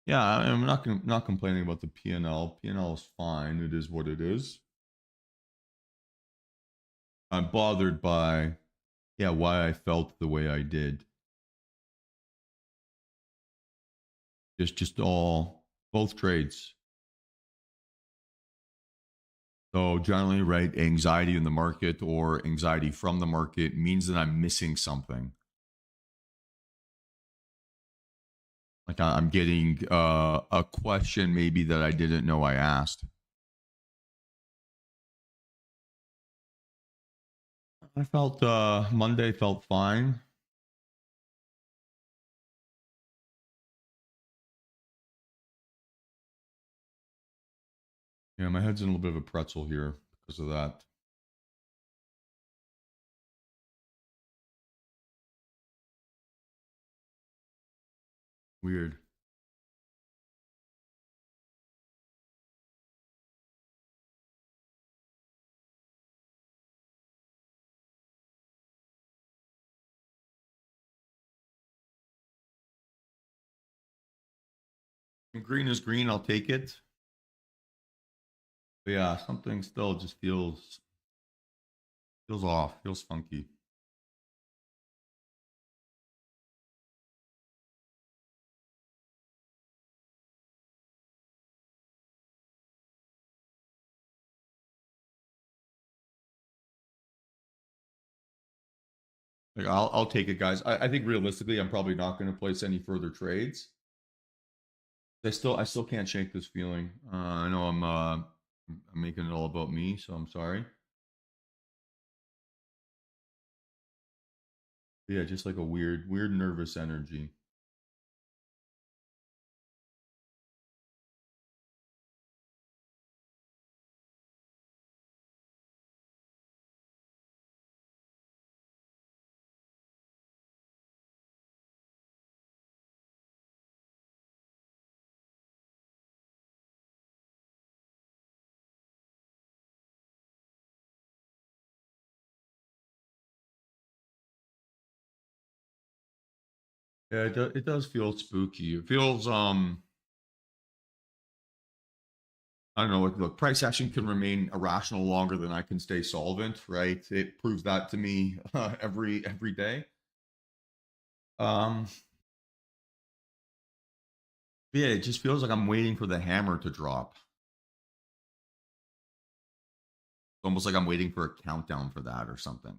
Yeah, I'm not complaining about the P&L. P&L is fine. It is what it is. I'm bothered by why I felt the way I did. Just all both trades. So generally, right, anxiety in the market or anxiety from the market means that I'm missing something. Like I'm getting a question maybe that I didn't know I asked. I felt Monday felt fine. Yeah, my head's in a little bit of a pretzel here because of that. Weird. Green is green. I'll take it. But yeah, something still just feels off. Feels funky. Like I'll take it, guys. I think realistically, I'm probably not going to place any further trades. I still can't shake this feeling. I know I'm making it all about me, so I'm sorry. Yeah, just like a weird nervous energy. Yeah, it does feel spooky. It feels I don't know. Look, price action can remain irrational longer than I can stay solvent, right? It proves that to me every day. Um, yeah, it just feels like I'm waiting for the hammer to drop. It's almost like I'm waiting for a countdown for that or something.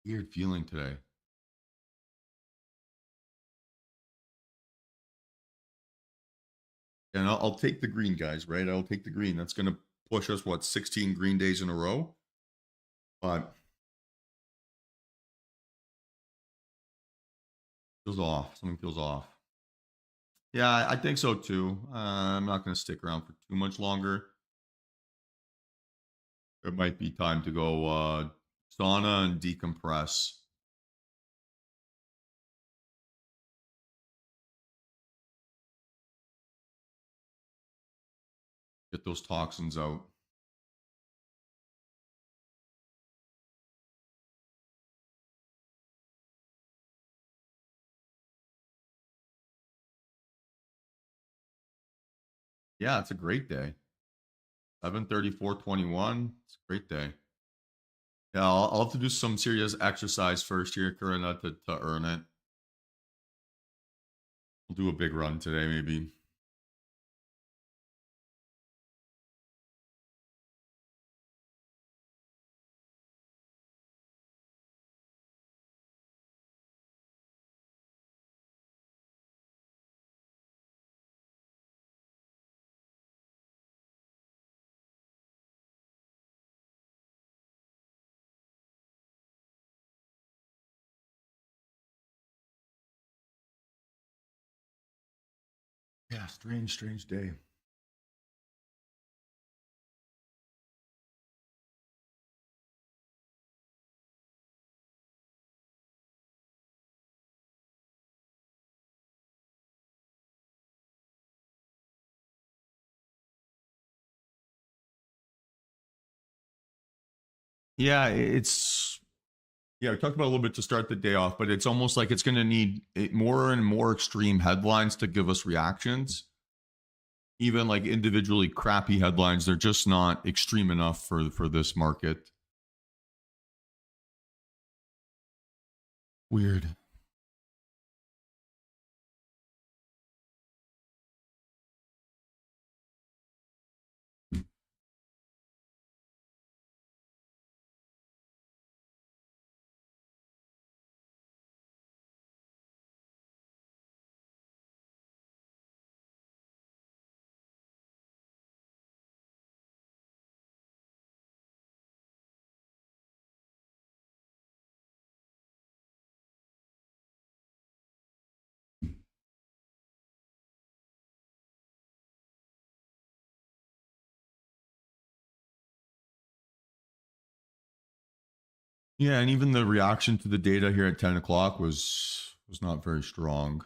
Weird feeling today. And I'll take the green, guys, right? I'll take the green. That's going to push us, what, 16 green days in a row? But feels off. Something feels off. Yeah, I think so too. I'm not going to stick around for too much longer. It might be time to go sauna and decompress. Get those toxins out. Yeah, it's a great day. 7:34:21. It's a great day. Yeah, I'll have to do some serious exercise first here, Karina, to earn it. We'll do a big run today, maybe. Yeah, strange day. Yeah, it's yeah. We talked about a little bit to start the day off, but it's almost like it's going to need more and more extreme headlines to give us reactions. Even like individually crappy headlines, they're just not extreme enough for this market. Weird. Yeah, and even the reaction to the data here at 10 o'clock was not very strong.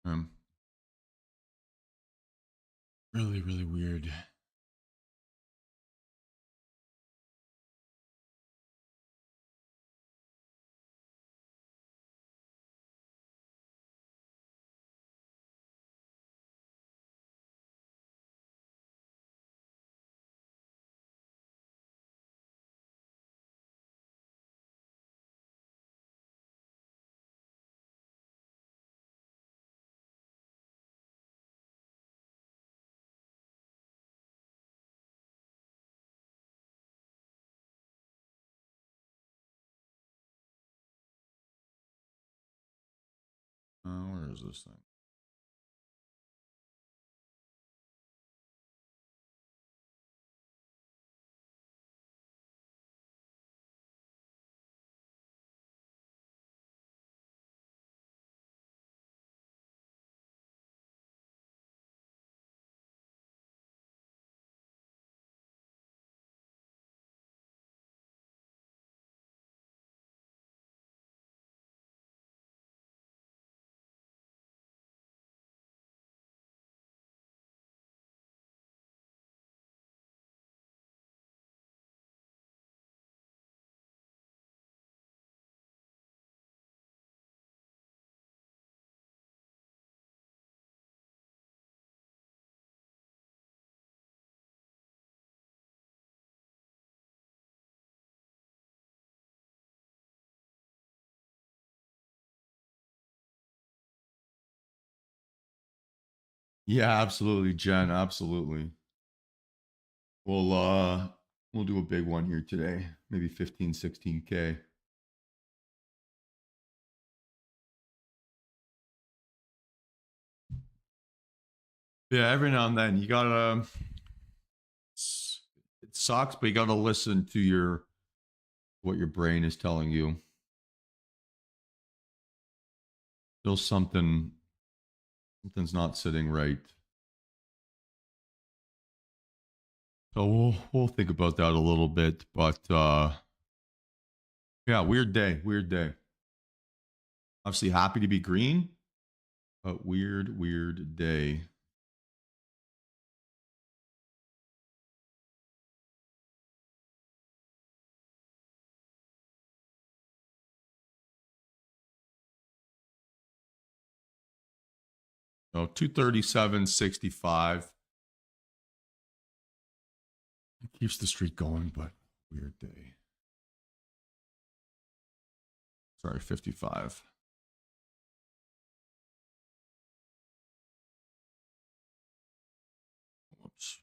Um, really, really weird. Where is this thing? Yeah, absolutely, Jen. Absolutely. We'll uh we'll do a big one here today. Maybe 15, 16K. Yeah, every now and then you gotta it sucks, but you gotta listen to your what your brain is telling you. Still something's not sitting right. So we'll think about that a little bit. But yeah, weird day. Weird day. Obviously happy to be green, but weird, weird day. So 237.65. Keeps the streak going, but weird day. Sorry, 55. Whoops.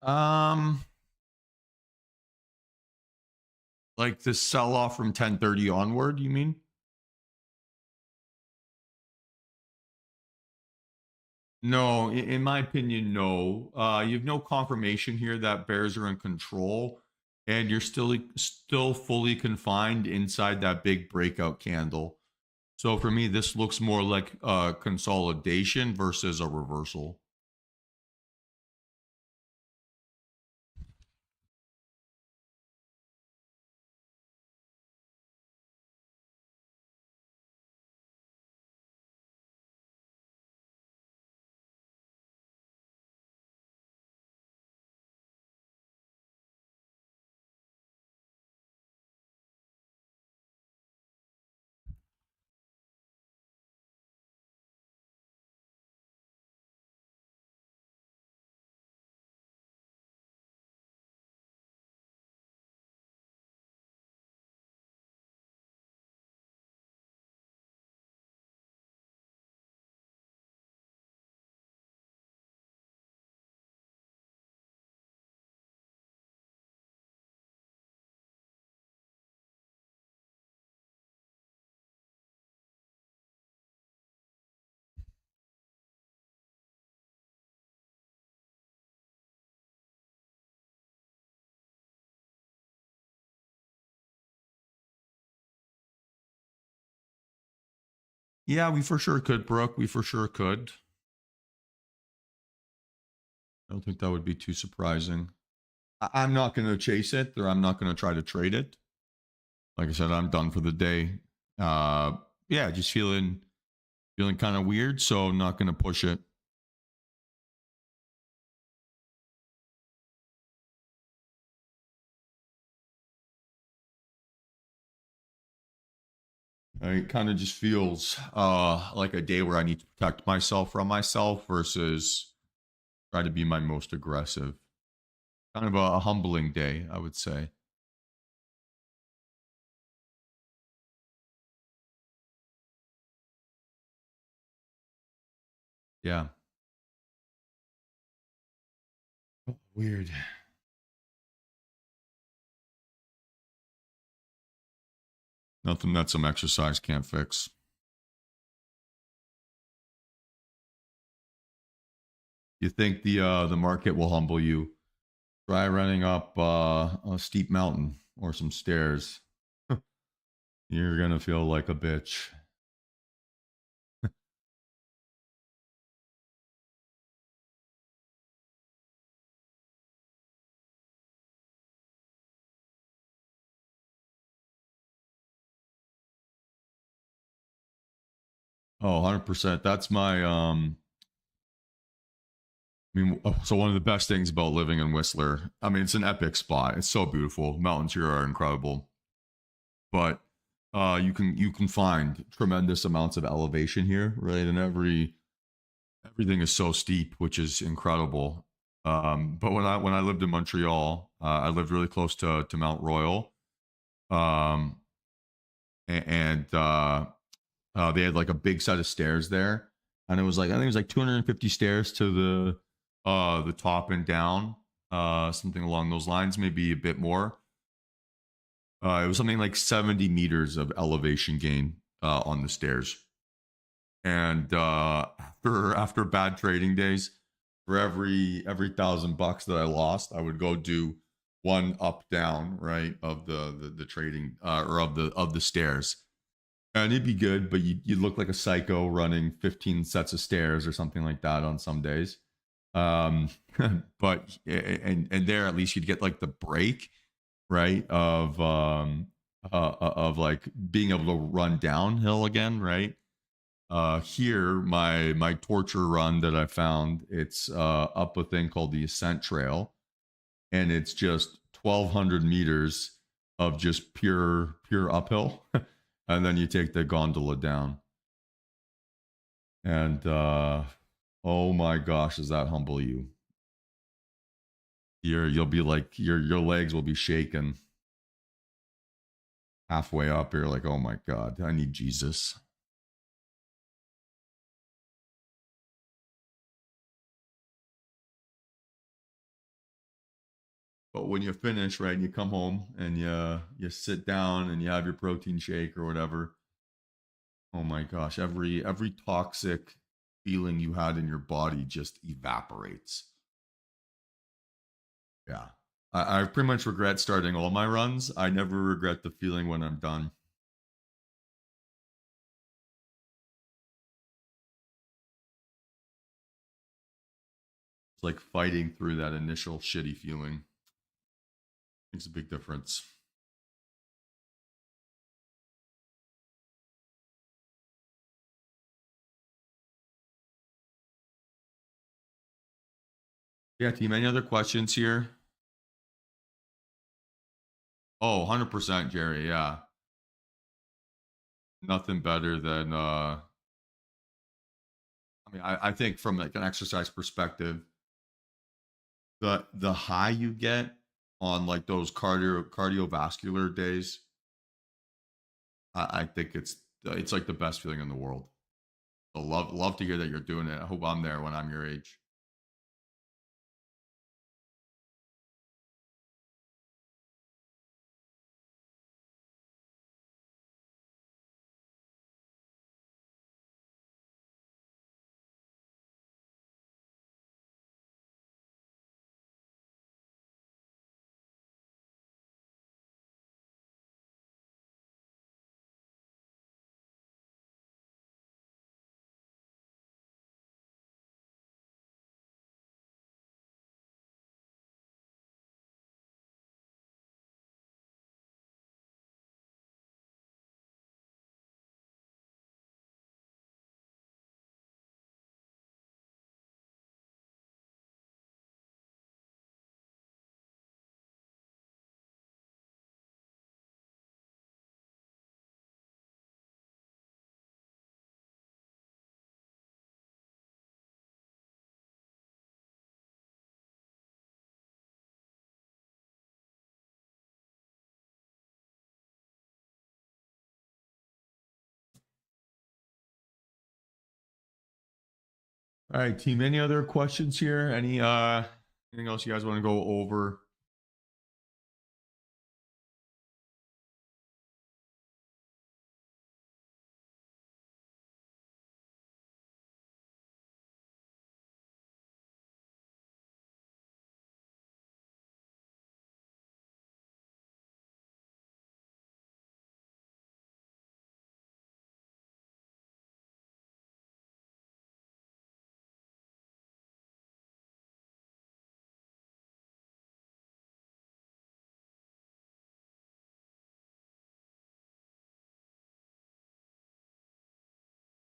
Um, like the sell off from 10:30 onward, you mean? No, in my opinion, no. You have no confirmation here that bears are in control, and you're still fully confined inside that big breakout candle. So for me, this looks more like a consolidation versus a reversal. Yeah, we for sure could, Brooke. We for sure could. I don't think that would be too surprising. I'm not going to chase it, or I'm not going to try to trade it. Like I said, I'm done for the day. Yeah, just feeling kind of weird, so I'm not going to push it. It kind of just feels like a day where I need to protect myself from myself versus try to be my most aggressive. Kind of a humbling day, I would say. Yeah. Weird. Nothing that some exercise can't fix. You think the market will humble you? Try running up a steep mountain or some stairs. You're gonna feel like a bitch. Oh, 100%. That's my I mean, so one of the best things about living in Whistler, I mean, it's an epic spot. It's so beautiful. Mountains here are incredible, but you can find tremendous amounts of elevation here, right? And everything is so steep, which is incredible. But when I lived in Montreal, I lived really close to Mount Royal, um, and they had like a big set of stairs there, and it was like I think it was like 250 stairs to the top and down, something along those lines, maybe a bit more. It was something like 70 meters of elevation gain on the stairs, and after bad trading days, for every $1,000 that I lost, I would go do one up down right of the trading or of the stairs, and it'd be good, but you look like a psycho running 15 sets of stairs or something like that on some days. Um, but and there at least you'd get like the break, right? Of like being able to run downhill again, right? Here, my torture run that I found, it's up a thing called the Ascent Trail, and it's just 1,200 meters of just pure uphill, and then you take the gondola down, and oh my gosh, does that humble you? You'll be like your legs will be shaking halfway up. You're like, oh my god, I need Jesus. But when you finish, right, and you come home and you sit down and you have your protein shake or whatever, oh my gosh, every toxic feeling you had in your body just evaporates. Yeah. I pretty much regret starting all my runs. I never regret the feeling when I'm done. It's like fighting through that initial shitty feeling. Makes a big difference. Yeah, team, any other questions here? Oh, 100% Jerry, yeah. Nothing better than I mean, I think from like an exercise perspective, the high you get on like those cardiovascular days, I think it's like the best feeling in the world. So love to hear that you're doing it. I hope I'm there when I'm your age. All right, team. Any other questions here? Anything else you guys want to go over?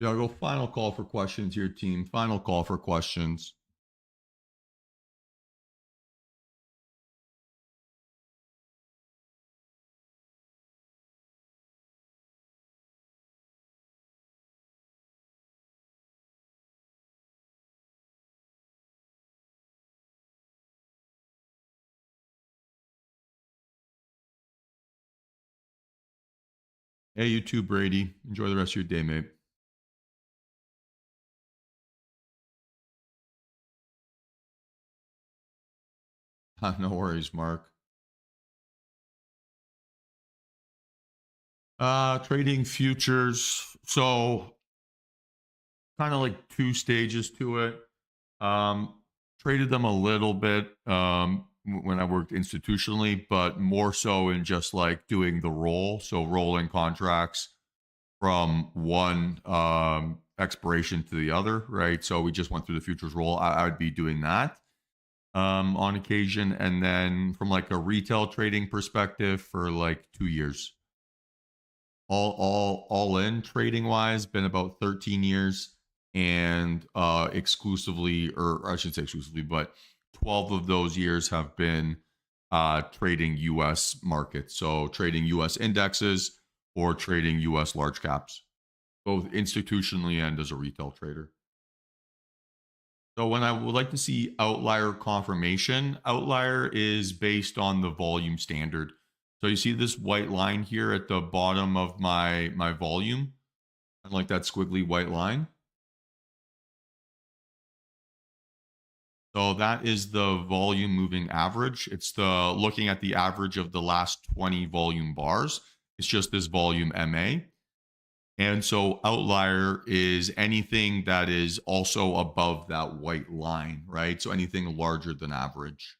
Yeah, I'll go final call for questions here, team. Final call for questions. Hey, you too, Brady. Enjoy the rest of your day, mate. No worries, Mark. Trading futures. So kind of like two stages to it. Um, Traded them a little bit when I worked institutionally, but more so in just like doing the roll. So rolling contracts from one expiration to the other, right? So we just went through the futures roll. I would be doing that on occasion. And then from like a retail trading perspective for like 2 years. All in trading wise, been about 13 years, and exclusively, or I should say exclusively, but 12 of those years have been trading US markets. So trading US indexes or trading US large caps, both institutionally and as a retail trader. So when I would like to see outlier confirmation, outlier is based on the volume standard. So you see this white line here at the bottom of my volume, like that squiggly white line. So that is the volume moving average. It's the looking at the average of the last 20 volume bars. It's just this volume MA. And so outlier is anything that is also above that white line, right? So anything larger than average.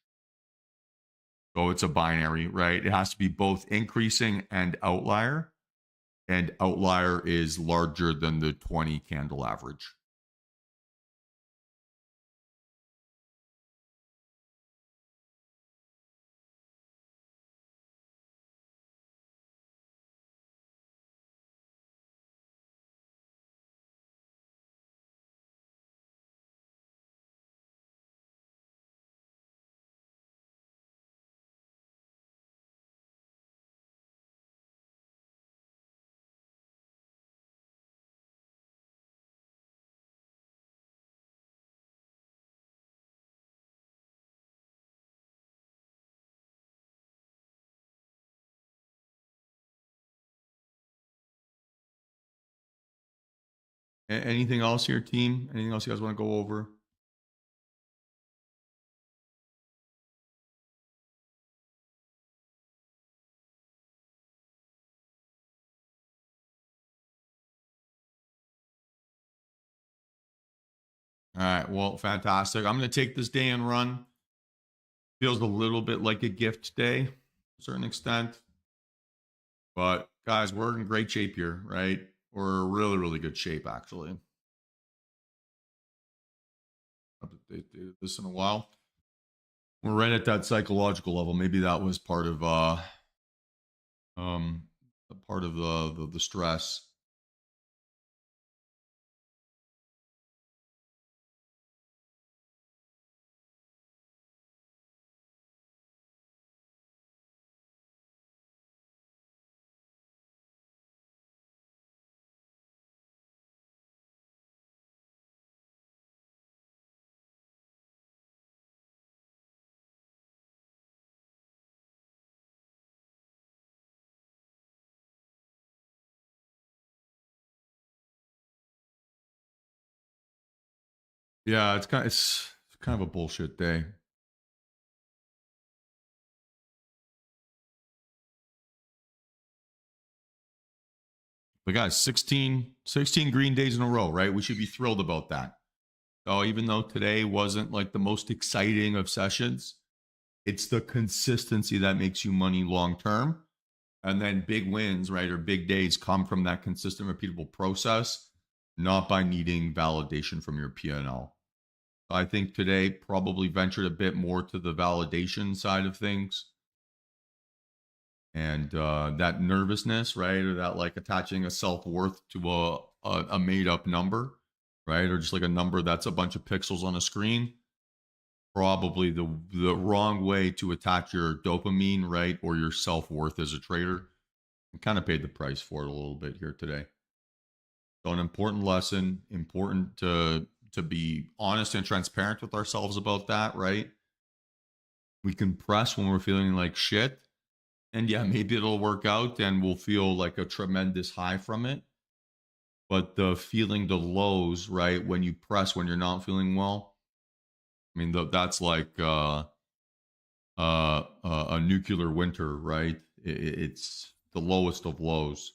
So it's a binary, right? It has to be both increasing and outlier. And outlier is larger than the 20 candle average. Anything else here, team? Anything else you guys want to go over? All right. Well, fantastic. I'm going to take this day and run. Feels a little bit like a gift day to a certain extent. But guys, we're in great shape here, right? We're really, really good shape, actually. Update this in a while. We're right at that psychological level. Maybe that was part of the stress. Yeah, it's kind of a bullshit day. But guys, 16 green days in a row, right? We should be thrilled about that. So even though today wasn't like the most exciting of sessions, it's the consistency that makes you money long term. And then big wins, right, or big days come from that consistent, repeatable process, not by needing validation from your P&L. I think today probably ventured a bit more to the validation side of things. And that nervousness, right, or that like attaching a self-worth to a made-up number, right, or just like a number that's a bunch of pixels on a screen, probably the wrong way to attach your dopamine, right, or your self-worth as a trader. I kind of paid the price for it a little bit here today. So an important lesson, important to be honest and transparent with ourselves about that, right? We can press when we're feeling like shit. And yeah, maybe it'll work out and we'll feel like a tremendous high from it. But the feeling the lows, right, when you press when you're not feeling well, I mean, that's like a nuclear winter, right? It's the lowest of lows.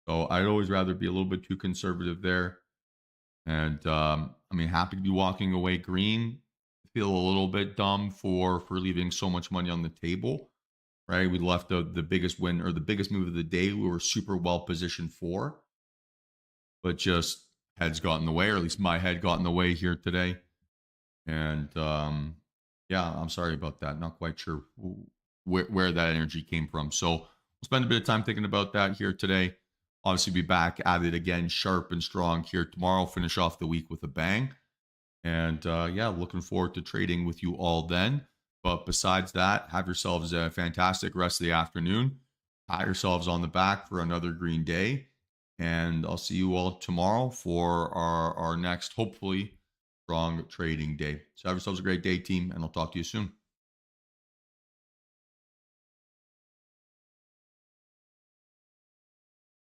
So I'd always rather be a little bit too conservative there. And I mean, happy to be walking away green. Feel a little bit dumb for leaving so much money on the table, right? We left the biggest win or the biggest move of the day. We were super well positioned for, but just heads got in the way, or at least my head got in the way here today. And yeah, I'm sorry about that. Not quite sure where that energy came from. So we'll spend a bit of time thinking about that here today. Obviously, be back at it again, sharp and strong here tomorrow. Finish off the week with a bang. And yeah, looking forward to trading with you all then. But besides that, have yourselves a fantastic rest of the afternoon. Pat yourselves on the back for another green day. And I'll see you all tomorrow for our next, hopefully, strong trading day. So have yourselves a great day, team, and I'll talk to you soon.